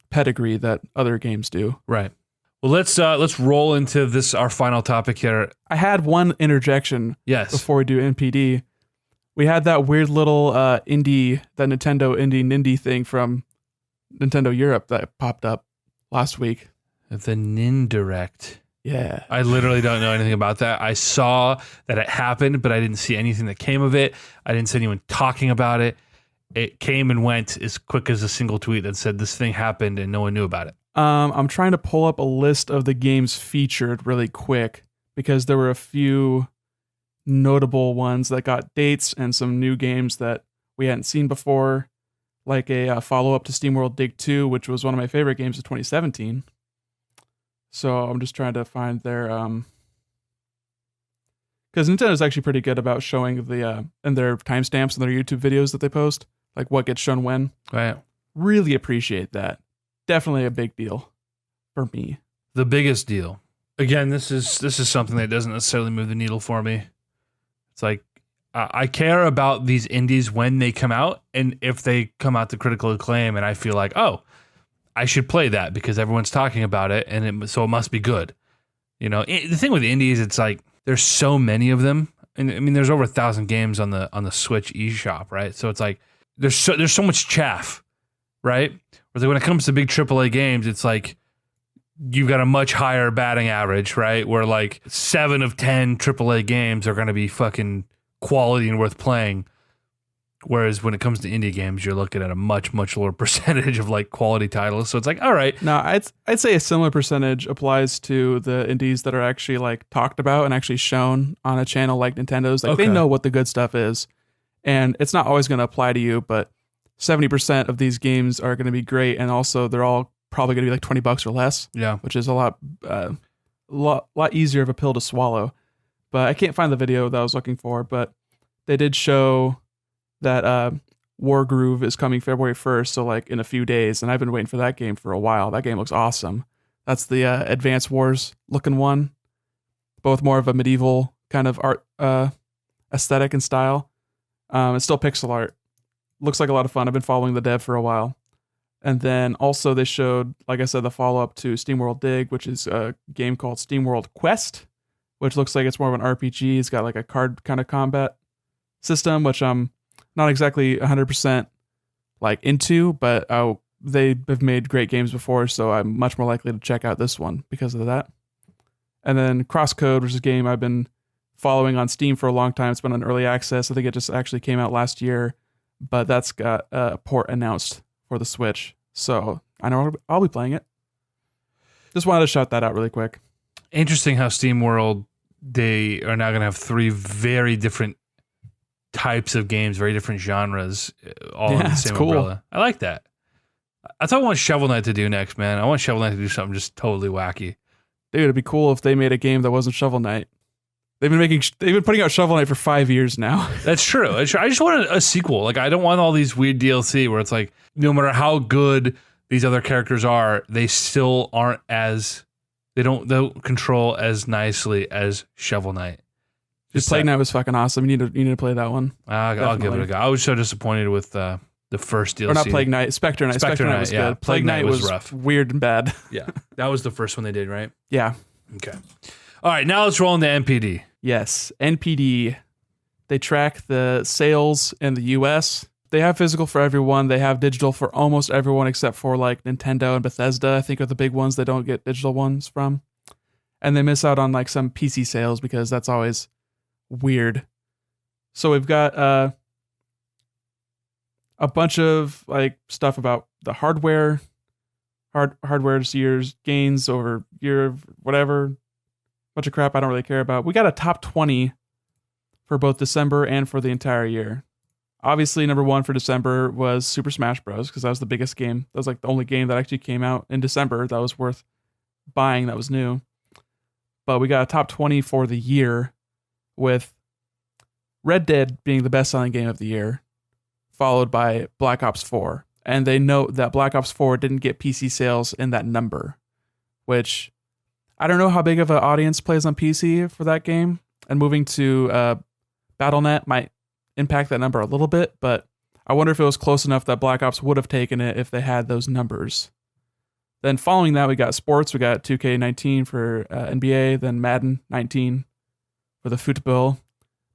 pedigree that other games do. Right. Well, let's roll into this, our final topic here. I had one interjection. Yes. Before we do NPD. We had that weird little that Nintendo Indie thing from Nintendo Europe that popped up last week. The Nindirect. Yeah. I literally don't know anything about that. I saw that it happened, but I didn't see anything that came of it. I didn't see anyone talking about it. It came and went as quick as a single tweet that said this thing happened and no one knew about it. I'm trying to pull up a list of the games featured really quick because there were a few notable ones that got dates and some new games that we hadn't seen before, like a follow-up to SteamWorld Dig 2, which was one of my favorite games of 2017. So I'm just trying to find their Because Nintendo's actually pretty good about showing the and their timestamps in their YouTube videos that they post, like what gets shown when. Right. Really appreciate that. Definitely a big deal for me. The biggest deal. Again, this is something that doesn't necessarily move the needle for me. It's like I care about these indies when they come out, and if they come out to critical acclaim, and I feel like, oh, I should play that because everyone's talking about it, and so it must be good. You know, the thing with indies, it's like there's so many of them, and I mean, there's over 1,000 games on the Switch eShop, right? So it's like there's so much chaff, right? Whereas like when it comes to big AAA games, it's like you've got a much higher batting average, right? Where like 7 of 10 AAA games are going to be fucking quality and worth playing. Whereas when it comes to indie games, you're looking at a much lower percentage of like quality titles. So it's like, all right. No, I'd say a similar percentage applies to the indies that are actually like talked about and actually shown on a channel like Nintendo's. Like They know what the good stuff is, and it's not always going to apply to you, but 70% of these games are going to be great, and also they're all probably going to be like $20 or less. Yeah, which is a lot easier of a pill to swallow. But I can't find the video that I was looking for. But they did show that War Groove is coming February 1st, so like in a few days, and I've been waiting for that game for a while. That game looks awesome. That's the Advance Wars looking one, both more of a medieval kind of art aesthetic and style. It's still pixel art. Looks like a lot of fun. I've been following the dev for a while. And then also they showed, like I said, the follow-up to SteamWorld Dig, which is a game called SteamWorld Quest, which looks like it's more of an RPG. It's got like a card kind of combat system, which I'm not exactly 100% like into, but they have made great games before, so I'm much more likely to check out this one because of that. And then Crosscode, which is a game I've been following on Steam for a long time. It's been on early access. I think it just actually came out last year, but that's got a port announced for the Switch. So I know I'll be playing it. Just wanted to shout that out really quick. Interesting how SteamWorld, they are now going to have 3 very different types of games, very different genres, all in the same umbrella. I like that. That's what I want Shovel Knight to do next, man. I want Shovel Knight to do something just totally wacky. Dude, it'd be cool if they made a game that wasn't Shovel Knight. They've been putting out Shovel Knight for 5 years now. That's true. I just want a sequel. Like, I don't want all these weird DLC where it's like, no matter how good these other characters are, they still aren't as, they don't control as nicely as Shovel Knight. Plague Knight was fucking awesome. You need to play that one. I'll give it a go. I was so disappointed with the first DLC. Or not Plague Knight, Spectre Knight. Spectre Knight was good. Yeah. Plague Knight was rough, weird and bad. Yeah, that was the first one they did, right? Yeah. Okay. All right, now let's roll into NPD. Yes, NPD. They track the sales in the US. They have physical for everyone. They have digital for almost everyone except for like Nintendo and Bethesda, I think are the big ones they don't get digital ones from. And they miss out on like some PC sales because that's always weird. So we've got a bunch of like stuff about the hardware year's gains over year whatever. Bunch of crap I don't really care about. We got a top 20 for both December and for the entire year. Obviously, number 1 for December was Super Smash Bros. Because that was the biggest game. That was like the only game that actually came out in December that was worth buying, that was new. But we got a top 20 for the year with Red Dead being the best-selling game of the year, followed by Black Ops 4. And they note that Black Ops 4 didn't get PC sales in that number, which I don't know how big of an audience plays on PC for that game, and moving to Battle.net might impact that number a little bit, but I wonder if it was close enough that Black Ops would have taken it if they had those numbers. Then following that, we got sports. We got 2K19 for NBA, then Madden 19 for the football.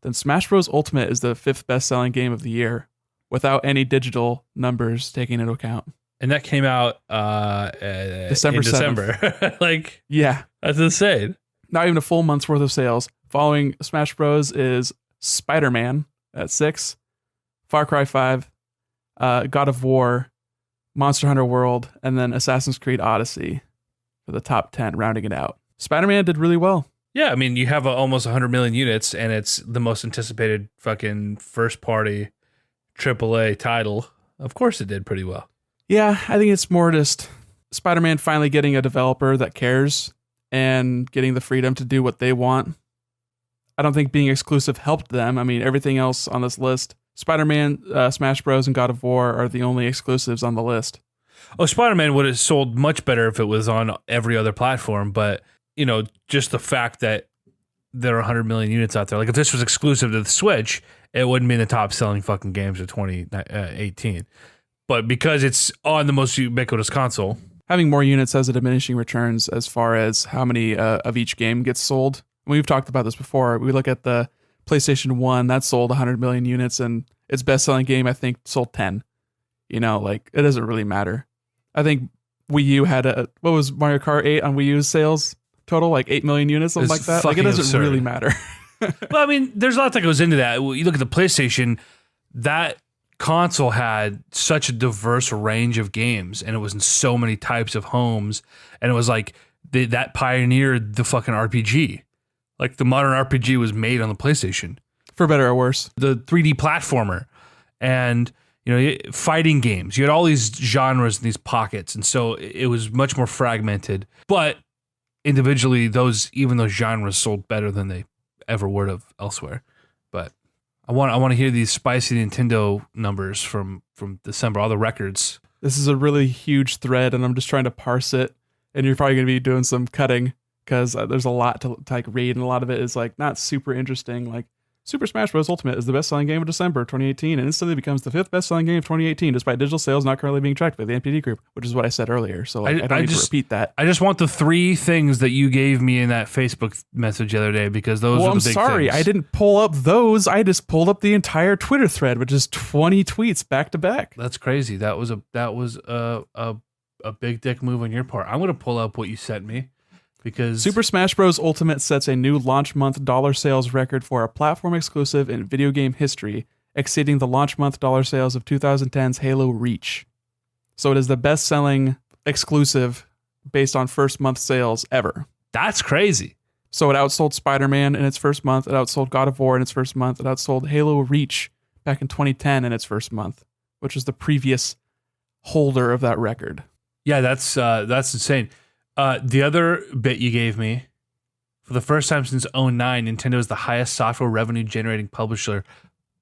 Then Smash Bros. Ultimate is the 5th best-selling game of the year without any digital numbers taken into account. And that came out December 7th. Like, yeah, that's insane. Not even a full month's worth of sales. Following Smash Bros. Is Spider-Man at 6, Far Cry 5, God of War, Monster Hunter World, and then Assassin's Creed Odyssey for the top 10, rounding it out. Spider-Man did really well. Yeah, I mean, you have almost 100 million units, and it's the most anticipated fucking first-party AAA title. Of course it did pretty well. Yeah, I think it's more just Spider-Man finally getting a developer that cares and getting the freedom to do what they want. I don't think being exclusive helped them. I mean, everything else on this list, Spider-Man, Smash Bros, and God of War are the only exclusives on the list. Oh, Spider-Man would have sold much better if it was on every other platform, but, you know, just the fact that there are 100 million units out there. Like, if this was exclusive to the Switch, it wouldn't be in the top-selling fucking games of 2018. But because it's on the most ubiquitous console... Having more units has a diminishing returns as far as how many of each game gets sold. We've talked about this before. We look at the PlayStation 1, that sold 100 million units, and its best-selling game, I think, sold 10. You know, like, it doesn't really matter. I think Wii U had what was Mario Kart 8 on Wii U's sales total? Like 8 million units, something like that? Like, it doesn't really matter. Well, I mean, there's a lot that goes into that. You look at the PlayStation, that console had such a diverse range of games, and it was in so many types of homes, and it was like that pioneered the fucking RPG. Like, the modern RPG was made on the PlayStation. For better or worse. The 3D platformer and, you know, fighting games. You had all these genres in these pockets, and so it was much more fragmented. But individually, even those genres sold better than they ever would have elsewhere. But I want to hear these spicy Nintendo numbers from December, all the records. This is a really huge thread, and I'm just trying to parse it. And you're probably going to be doing some cutting because there's a lot to like read, and a lot of it is like not super interesting. Like, Super Smash Bros. Ultimate is the best-selling game of December 2018 and instantly becomes the 5th best-selling game of 2018 despite digital sales not currently being tracked by the NPD group, which is what I said earlier. So like, I don't need to repeat that. I just want the 3 things that you gave me in that Facebook message the other day because those are the big things. Well, I'm sorry. I didn't pull up those. I just pulled up the entire Twitter thread, which is 20 tweets back to back. That's crazy. That was a big dick move on your part. I'm going to pull up what you sent me. Because Super Smash Bros. Ultimate sets a new launch month dollar sales record for a platform exclusive in video game history, exceeding the launch month dollar sales of 2010's Halo Reach. So it is the best-selling exclusive based on first month sales ever. That's crazy. So it outsold Spider-Man in its first month, it outsold God of War in its first month, it outsold Halo Reach back in 2010 in its first month, which was the previous holder of that record. Yeah, that's insane. The other bit you gave me, for the first time since 2009, Nintendo is the highest software revenue generating publisher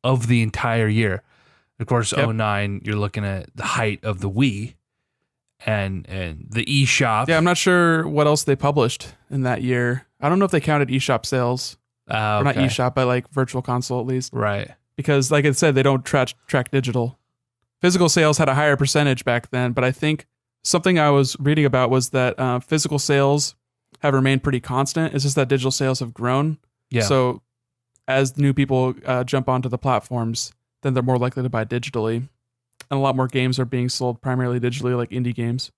of the entire year. Of course, 2009, you're looking at the height of the Wii and the eShop. Yeah, I'm not sure what else they published in that year. I don't know if they counted eShop sales. Or not eShop, but like Virtual Console at least. Right. Because like I said, they don't track digital. Physical sales had a higher percentage back then, but I think something I was reading about was that physical sales have remained pretty constant. It's just that digital sales have grown. Yeah. So as new people jump onto the platforms, then they're more likely to buy digitally. And a lot more games are being sold primarily digitally, like indie games.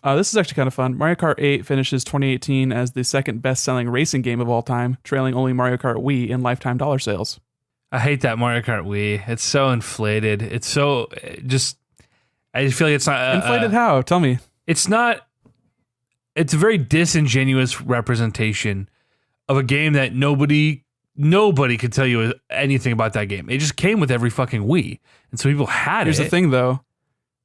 This is actually kind of fun. Mario Kart 8 finishes 2018 as the second best-selling racing game of all time, trailing only Mario Kart Wii in lifetime dollar sales. I hate that Mario Kart Wii. It's so inflated. It's so just... I just feel like it's not... inflated how? Tell me. It's not... It's a very disingenuous representation of a game that nobody could tell you anything about that game. It just came with every fucking Wii. And so people had Here's it. the thing, though.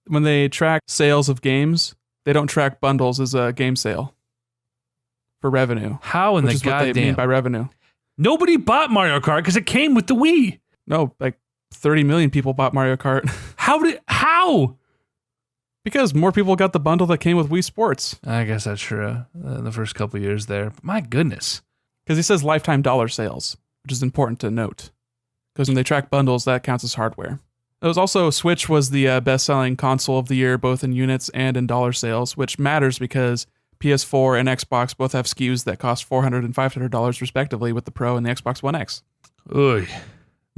When they track sales of games, they don't track bundles as a game sale for revenue. How in the goddamn... what they mean by revenue. Nobody bought Mario Kart because it came with the Wii. No, like 30 million people bought Mario Kart. How? Because more people got the bundle that came with Wii Sports. I guess that's true. In the first couple of years there. My goodness. Because he says lifetime dollar sales, which is important to note. Because when they track bundles, that counts as hardware. It was also Switch was the best-selling console of the year, both in units and in dollar sales, which matters because PS4 and Xbox both have SKUs that cost $400 and $500 respectively with the Pro and the Xbox One X. Oy.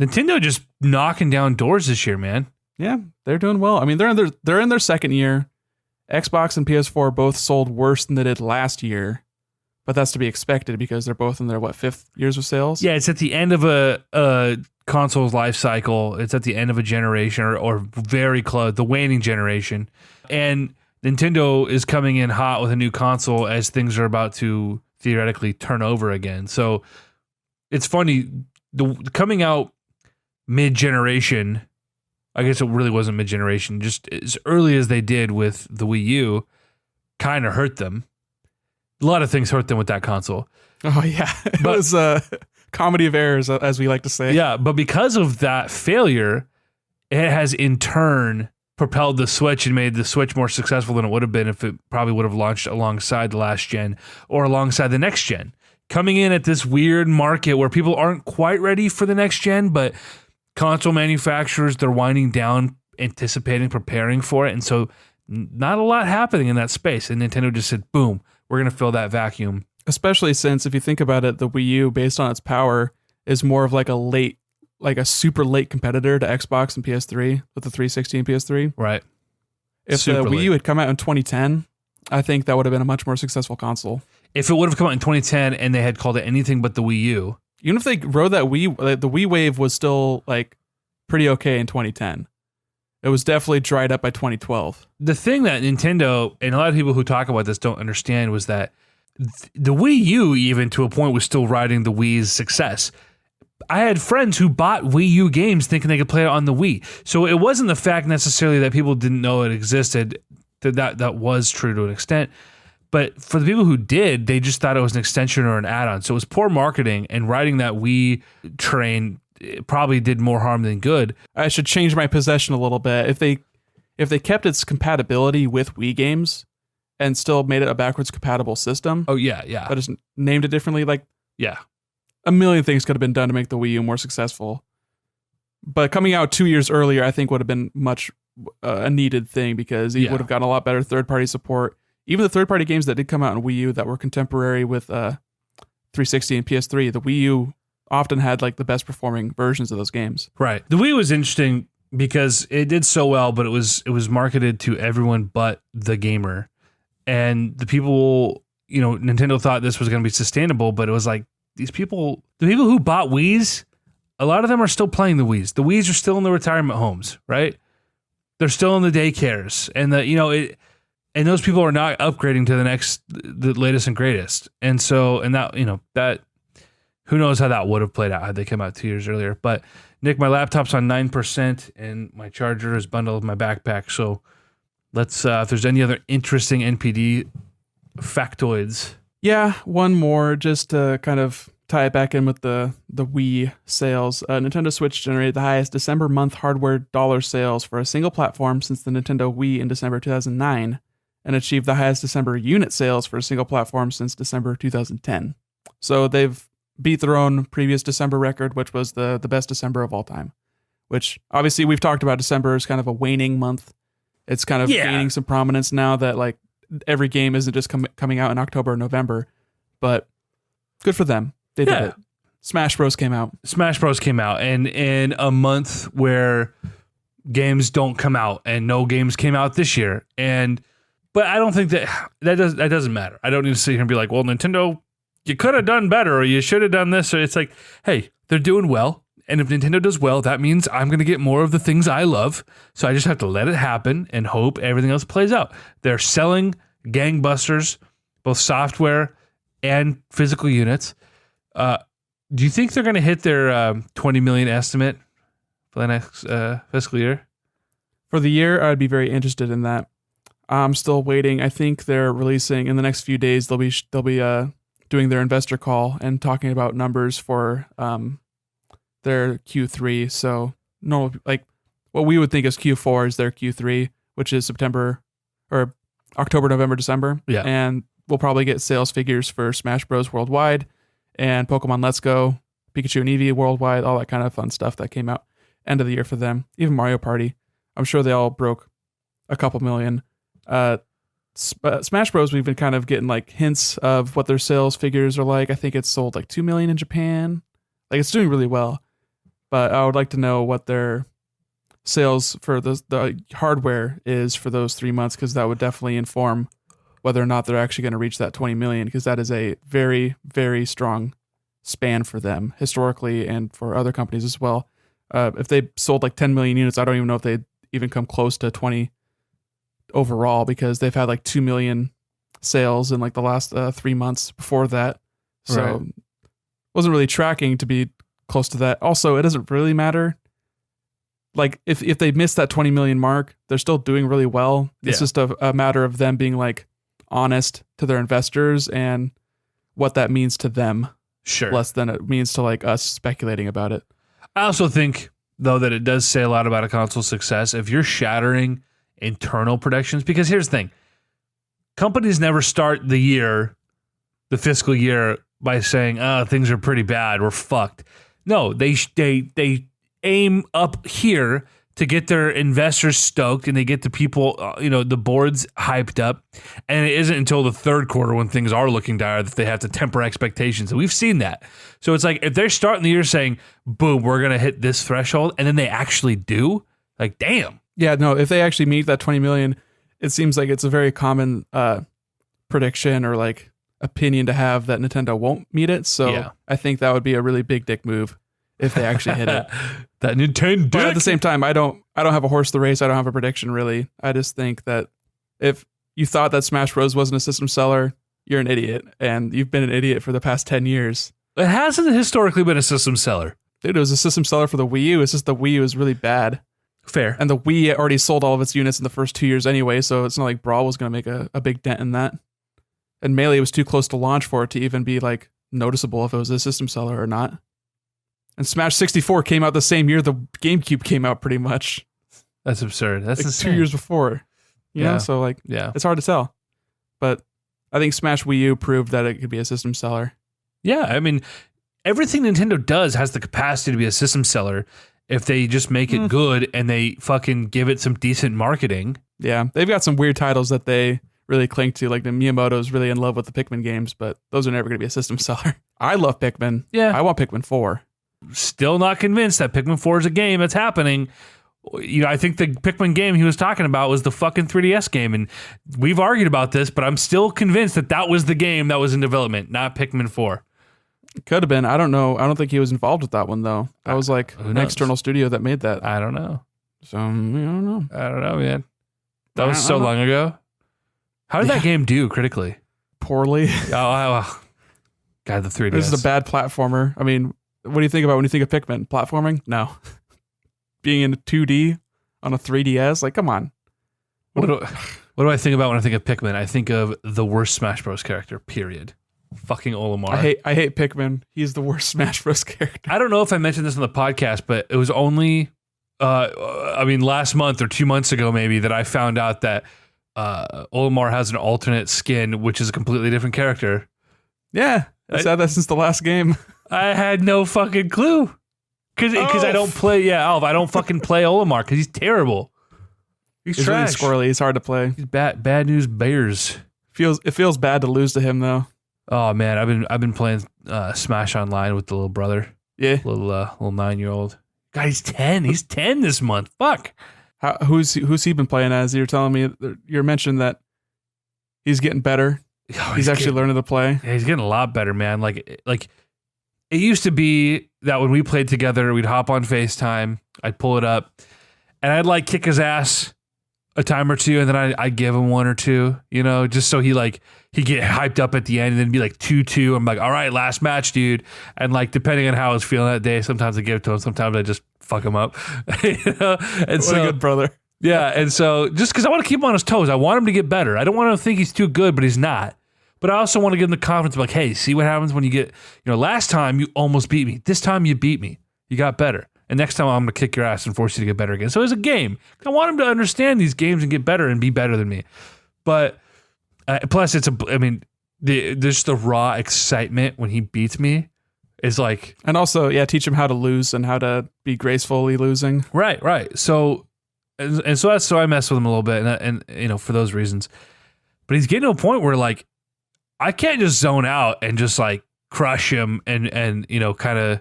Nintendo just knocking down doors this year, man. Yeah, they're doing well. I mean, they're in their second year. Xbox and PS4 both sold worse than they did last year, but that's to be expected because they're both in their fifth years of sales. Yeah, it's at the end of a console's life cycle. It's at the end of a generation or very close, the waning generation, and Nintendo is coming in hot with a new console as things are about to theoretically turn over again. So it's funny, coming out mid-generation. I guess it really wasn't mid-generation. Just as early as they did with the Wii U kind of hurt them. A lot of things hurt them with that console. Oh yeah, it was a comedy of errors, as we like to say. Yeah, but because of that failure, it has in turn propelled the Switch and made the Switch more successful than it would have been if it probably would have launched alongside the last gen or alongside the next gen. Coming in at this weird market where people aren't quite ready for the next gen, but console manufacturers, they're winding down, anticipating, preparing for it. And so not a lot happening in that space. And Nintendo just said, boom, we're going to fill that vacuum. Especially since, if you think about it, the Wii U, based on its power, is more of like a super late competitor to Xbox and PS3 with the 360 and PS3. Right. If Super the Wii late. U had come out in 2010, I think that would have been a much more successful console. If it would have come out in 2010 and they had called it anything but the Wii U. Even if they rode that the Wii wave was still like pretty okay in 2010. It was definitely dried up by 2012. The thing that Nintendo and a lot of people who talk about this don't understand was that the Wii U, even to a point, was still riding the Wii's success. I had friends who bought Wii U games thinking they could play it on the Wii. So it wasn't the fact necessarily that people didn't know it existed. That was true to an extent. But for the people who did, they just thought it was an extension or an add-on. So it was poor marketing, and riding that Wii train probably did more harm than good. I should change my possession a little bit. If they kept its compatibility with Wii games and still made it a backwards compatible system. Oh, yeah. But just named it differently, like Yeah. a million things could have been done to make the Wii U more successful. But coming out 2 years earlier, I think would have been much a needed thing, because it would have gotten a lot better third-party support. Even the third-party games that did come out on Wii U that were contemporary with 360 and PS3, the Wii U often had like the best performing versions of those games. Right. The Wii was interesting because it did so well, but it was marketed to everyone but the gamer. And the people, Nintendo thought this was going to be sustainable, but it was like the people who bought Wiis, a lot of them are still playing the Wiis. The Wiis are still in the retirement homes, right? They're still in the daycares, and and those people are not upgrading to the latest and greatest. And so, that who knows how that would have played out had they come out 2 years earlier. But Nick, my laptop's on 9% and my charger is bundled with my backpack. So let's, if there's any other interesting NPD factoids. Yeah, one more just to kind of tie it back in with the Wii sales. Nintendo Switch generated the highest December month hardware dollar sales for a single platform since the Nintendo Wii in December 2009, and achieved the highest December unit sales for a single platform since December 2010. So they've beat their own previous December record, which was the best December of all time, which obviously we've talked about December as kind of a waning month. It's kind of gaining some prominence now that like every game isn't just coming out in October or November, but good for them. They did it. Smash Bros. came out. And in a month where games don't come out, and no games came out this year. But I don't think that doesn't matter. I don't need to sit here and be like, well, Nintendo, you could have done better, or you should have done this. Or it's like, hey, they're doing well. And if Nintendo does well, that means I'm going to get more of the things I love. So I just have to let it happen and hope everything else plays out. They're selling gangbusters, both software and physical units. Do you think they're going to hit their 20 million estimate for the next fiscal year? For the year, I'd be very interested in that. I'm still waiting. I think they're releasing in the next few days. They'll be doing their investor call and talking about numbers for their Q3. So no, like what we would think is Q4 is their Q3, which is September or October, November, December. Yeah, and we'll probably get sales figures for Smash Bros. Worldwide and Pokemon Let's Go, Pikachu and Eevee worldwide, all that kind of fun stuff that came out end of the year for them. Even Mario Party, I'm sure they all broke a couple million. Smash Bros. We've been kind of getting like hints of what their sales figures are like. I think it's sold like 2 million in Japan. Like it's doing really well, but I would like to know what their sales for the hardware is for those 3 months, because that would definitely inform whether or not they're actually going to reach that 20 million, because that is a very, very strong span for them historically and for other companies as well. If they sold like 10 million units, I don't even know if they'd even come close to 20 overall, because they've had like 2 million sales in like the last 3 months before that. So wasn't really tracking to be close to that. Also, it doesn't really matter. Like if they miss that 20 million mark, they're still doing really well. It's just a matter of them being like honest to their investors and what that means to them, Sure. less than it means to like us speculating about it. I also think, though, that it does say a lot about a console's success if you're shattering internal predictions. Because here's the thing. Companies never start the fiscal year, by saying, things are pretty bad, we're fucked. No, they aim up here to get their investors stoked, and they get the people, the boards hyped up. And it isn't until the third quarter, when things are looking dire, that they have to temper expectations. And we've seen that. So it's like, if they're starting the year saying, boom, we're going to hit this threshold, and then they actually do, like, damn. Yeah, no, if they actually meet that 20 million, it seems like it's a very common prediction or like opinion to have that Nintendo won't meet it. So Yeah. I think that would be a really big dick move if they actually hit it. That Nintendo. But at the same time, I don't have a horse to race. I don't have a prediction really. I just think that if you thought that Smash Bros wasn't a system seller, you're an idiot, and you've been an idiot for the past 10 years. It hasn't historically been a system seller. Dude, it was a system seller for the Wii U. It's just the Wii U is really bad. Fair. And the Wii already sold all of its units in the first 2 years anyway, so it's not like Brawl was going to make a big dent in that. And Melee was too close to launch for it to even be like noticeable if it was a system seller or not. And Smash 64 came out the same year the GameCube came out, pretty much. That's absurd. That's like insane. 2 years before. You know, so like, yeah. it's hard to tell. But I think Smash Wii U proved that it could be a system seller. Yeah, I mean, everything Nintendo does has the capacity to be a system seller if they just make it good and they fucking give it some decent marketing. Yeah, they've got some weird titles that they really cling to. Like the Miyamoto's really in love with the Pikmin games, but those are never going to be a system seller. I love Pikmin. Yeah. I want Pikmin 4. Still not convinced that Pikmin 4 is a game that's happening. I think the Pikmin game he was talking about was the fucking 3DS game, and we've argued about this, but I'm still convinced that was the game that was in development, not Pikmin 4. It could have been. I don't know. I don't think he was involved with that one, though. That was like an external studio that made that. I don't know. So, I don't know. I don't know, man. That was so long ago. How did that game do critically? Poorly. God, the 3DS. This is a bad platformer. I mean, what do you think about when you think of Pikmin? Platforming? No. Being in 2D on a 3DS? Like, come on. What do I think about when I think of Pikmin? I think of the worst Smash Bros. Character, period. Fucking Olimar. I hate Pikmin. He's the worst Smash Bros. Character. I don't know if I mentioned this on the podcast, but it was only, last month or 2 months ago maybe, that I found out that Olimar has an alternate skin, which is a completely different character. Yeah. I've said that since the last game. I had no fucking clue. Because I don't play, I don't fucking play Olimar because he's terrible. He's trash. Really squirrely. He's hard to play. He's bad news bears. It feels bad to lose to him though. Oh man, I've been playing Smash Online with the little brother. Yeah. Little 9-year-old. God, he's 10. He's 10 this month. Fuck. Who's he been playing as? You're telling me you're mentioning that he's getting better. Oh, he's actually learning to play. Yeah, he's getting a lot better, man. Like it used to be that when we played together, we'd hop on FaceTime, I'd pull it up, and I'd like kick his ass a time or two, and then I'd give him one or two, just so he get hyped up at the end, and then be like 2-2. I'm like, all right, last match, dude. And like, depending on how I was feeling that day, sometimes I give it to him, sometimes I just fuck him up. And what a good brother. Yeah, and so just because I want to keep him on his toes, I want him to get better. I don't want him to think he's too good, but he's not. But I also want to give him the confidence of like, hey, see what happens when you get, last time you almost beat me. This time you beat me. You got better. And next time I'm going to kick your ass and force you to get better again. So it's a game. I want him to understand these games and get better and be better than me. But plus, there's the raw excitement when he beats me is like. And also, teach him how to lose and how to be gracefully losing. Right. So, and so I mess with him a little bit and for those reasons. But he's getting to a point where like, I can't just zone out and just like crush him and kind of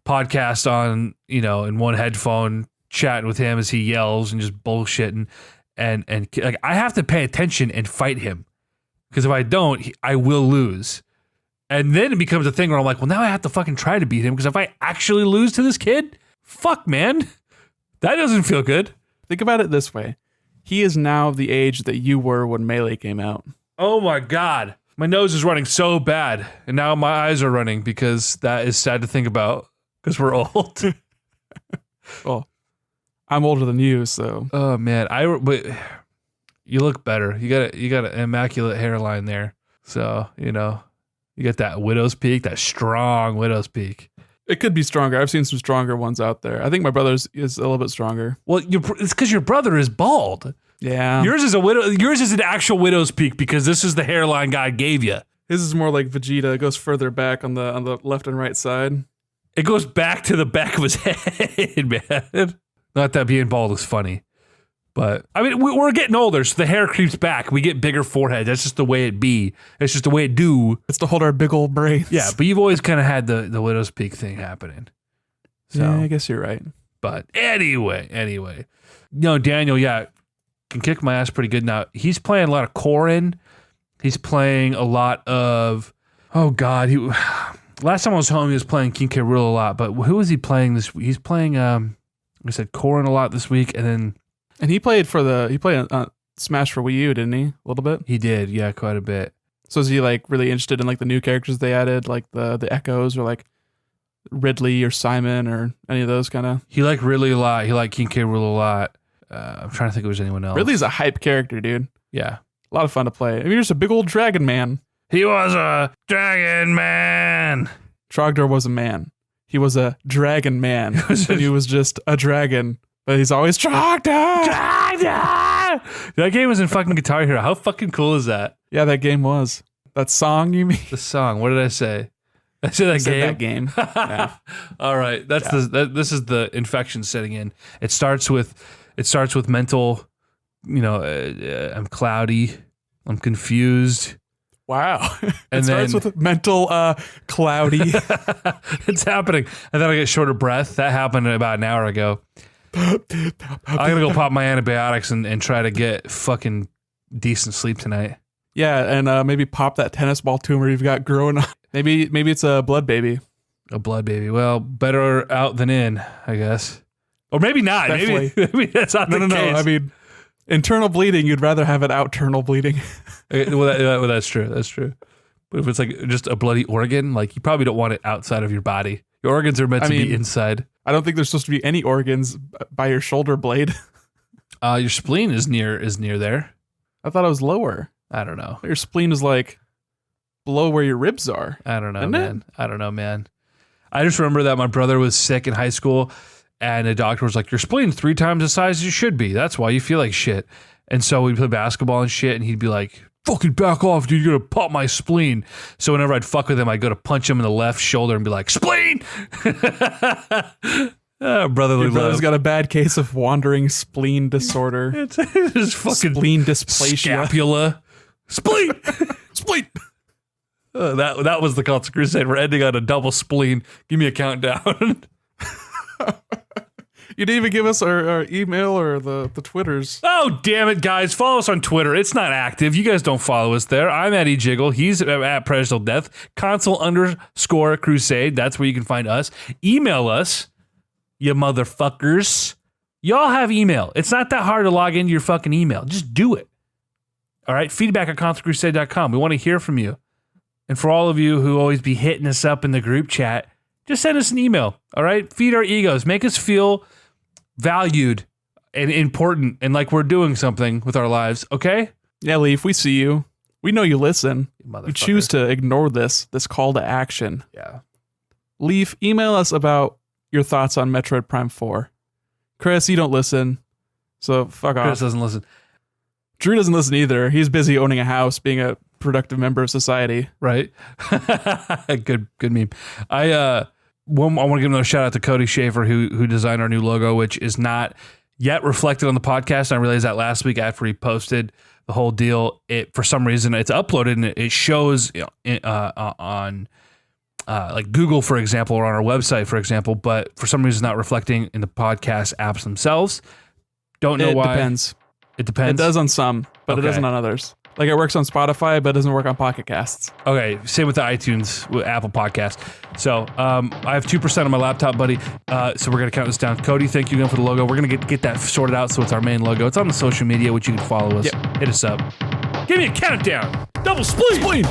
podcast on, in one headphone chatting with him as he yells and just bullshitting and like I have to pay attention and fight him because if I don't, I will lose. And then it becomes a thing where I'm like, well, now I have to fucking try to beat him because if I actually lose to this kid, fuck, man, that doesn't feel good. Think about it this way. He is now the age that you were when Melee came out. Oh my God. My nose is running so bad, and now my eyes are running because that is sad to think about because we're old. Well, I'm older than you, so. Oh man, but You look better. You got an immaculate hairline there. So, you got that widow's peak, that strong widow's peak. It could be stronger. I've seen some stronger ones out there. I think my brother's is a little bit stronger. Well, it's because your brother is bald. Yeah. Yours is an actual widow's peak because this is the hairline God gave you. His is more like Vegeta. It goes further back on the left and right side. It goes back to the back of his head, man. Not that being bald is funny. But, I mean, we're getting older, so the hair creeps back. We get bigger foreheads. That's just the way it be. It's just the way it do. It's to hold our big old brains. Yeah, but you've always kind of had the widow's peak thing happening. So, yeah, I guess you're right. But anyway. Daniel, can kick my ass pretty good now. He's playing a lot of Corrin. He's playing a lot of, oh God, last time I was home, he was playing King K. Rool a lot, but who was he playing this week? He's playing, we said Corrin a lot this week, and he played Smash for Wii U, didn't he? A little bit? He did, yeah, quite a bit. So is he like really interested in like the new characters they added, like the Echoes or like Ridley or Simon or any of those kind of? He liked Ridley a lot. He liked King K. Rool a lot. I'm trying to think if there's anyone else. Ridley's a hype character, dude. Yeah. A lot of fun to play. I mean, you're just a big old dragon man. He was a dragon man. Trogdor was a man. He was a dragon man. And he was just a dragon. But he's always Trogdor! Trogdor! That game was in fucking Guitar Hero. How fucking cool is that? Yeah, that game was. That song, you mean? The song. What did I say? I said that game. Yeah. All right. This is the infection setting in. It starts with mental, I'm cloudy. I'm confused. Wow. And it starts with mental cloudy. It's happening. And then I get short of breath. That happened about an hour ago. I'm going to go pop my antibiotics and try to get fucking decent sleep tonight. Yeah, and maybe pop that tennis ball tumor you've got growing up. Maybe it's a blood baby. A blood baby. Well, better out than in, I guess. Or maybe not. Maybe that's not the case. No. I mean, internal bleeding, you'd rather have it outernal bleeding. Well, that's true. That's true. But if it's like just a bloody organ, like you probably don't want it outside of your body. Your organs are meant to be inside. I don't think there's supposed to be any organs by your shoulder blade. Your spleen is near there. I thought it was lower. I don't know. Your spleen is like below where your ribs are. I don't know, man. I don't know, man. I just remember that my brother was sick in high school and the doctor was like, your spleen's 3 times the size you should be. That's why you feel like shit. And so we'd play basketball and shit and he'd be like, fucking back off, dude. You're going to pop my spleen. So whenever I'd fuck with him, I'd go to punch him in the left shoulder and be like, spleen! Brotherly love. Brother's got a bad case of wandering spleen disorder. It's just fucking spleen dysplasia. Scapula. Spleen! Spleen! That was the Constant Crusade. We're ending on a double spleen. Give me a countdown. You didn't even give us our email or the Twitters. Oh, damn it, guys. Follow us on Twitter. It's not active. You guys don't follow us there. I'm at eJiggle. He's at Presidential Death. Console_Crusade. That's where you can find us. Email us, you motherfuckers. Y'all have email. It's not that hard to log into your fucking email. Just do it. All right? Feedback at constantcrusade.com. We want to hear from you. And for all of you who always be hitting us up in the group chat, just send us an email. All right? Feed our egos. Make us feel valued and important and like we're doing something with our lives, okay? Yeah, Leaf, we see you. We know you listen. You choose to ignore this call to action. Yeah. Leaf, email us about your thoughts on Metroid Prime 4. Chris, you don't listen, so fuck off. Chris doesn't listen. Drew doesn't listen either. He's busy owning a house, being a productive member of society. Right. Good meme. I want to give another shout out to Cody Schaefer who designed our new logo, which is not yet reflected on the podcast. I realized that last week after he posted the whole deal. It for some reason it's uploaded and it shows on like Google, for example, or on our website, for example, but for some reason it's not reflecting in the podcast apps themselves. Don't know why. It depends. It does on some, but it doesn't on others. Like it works on Spotify, but it doesn't work on Pocket Casts. Okay, same with the iTunes, with Apple Podcast. So I have 2% on my laptop, buddy. So we're gonna count this down. Cody, thank you again for the logo. We're gonna get that sorted out so it's our main logo. It's on the social media, which you can follow us. Yep. Hit us up. Give me a countdown. Double spleen.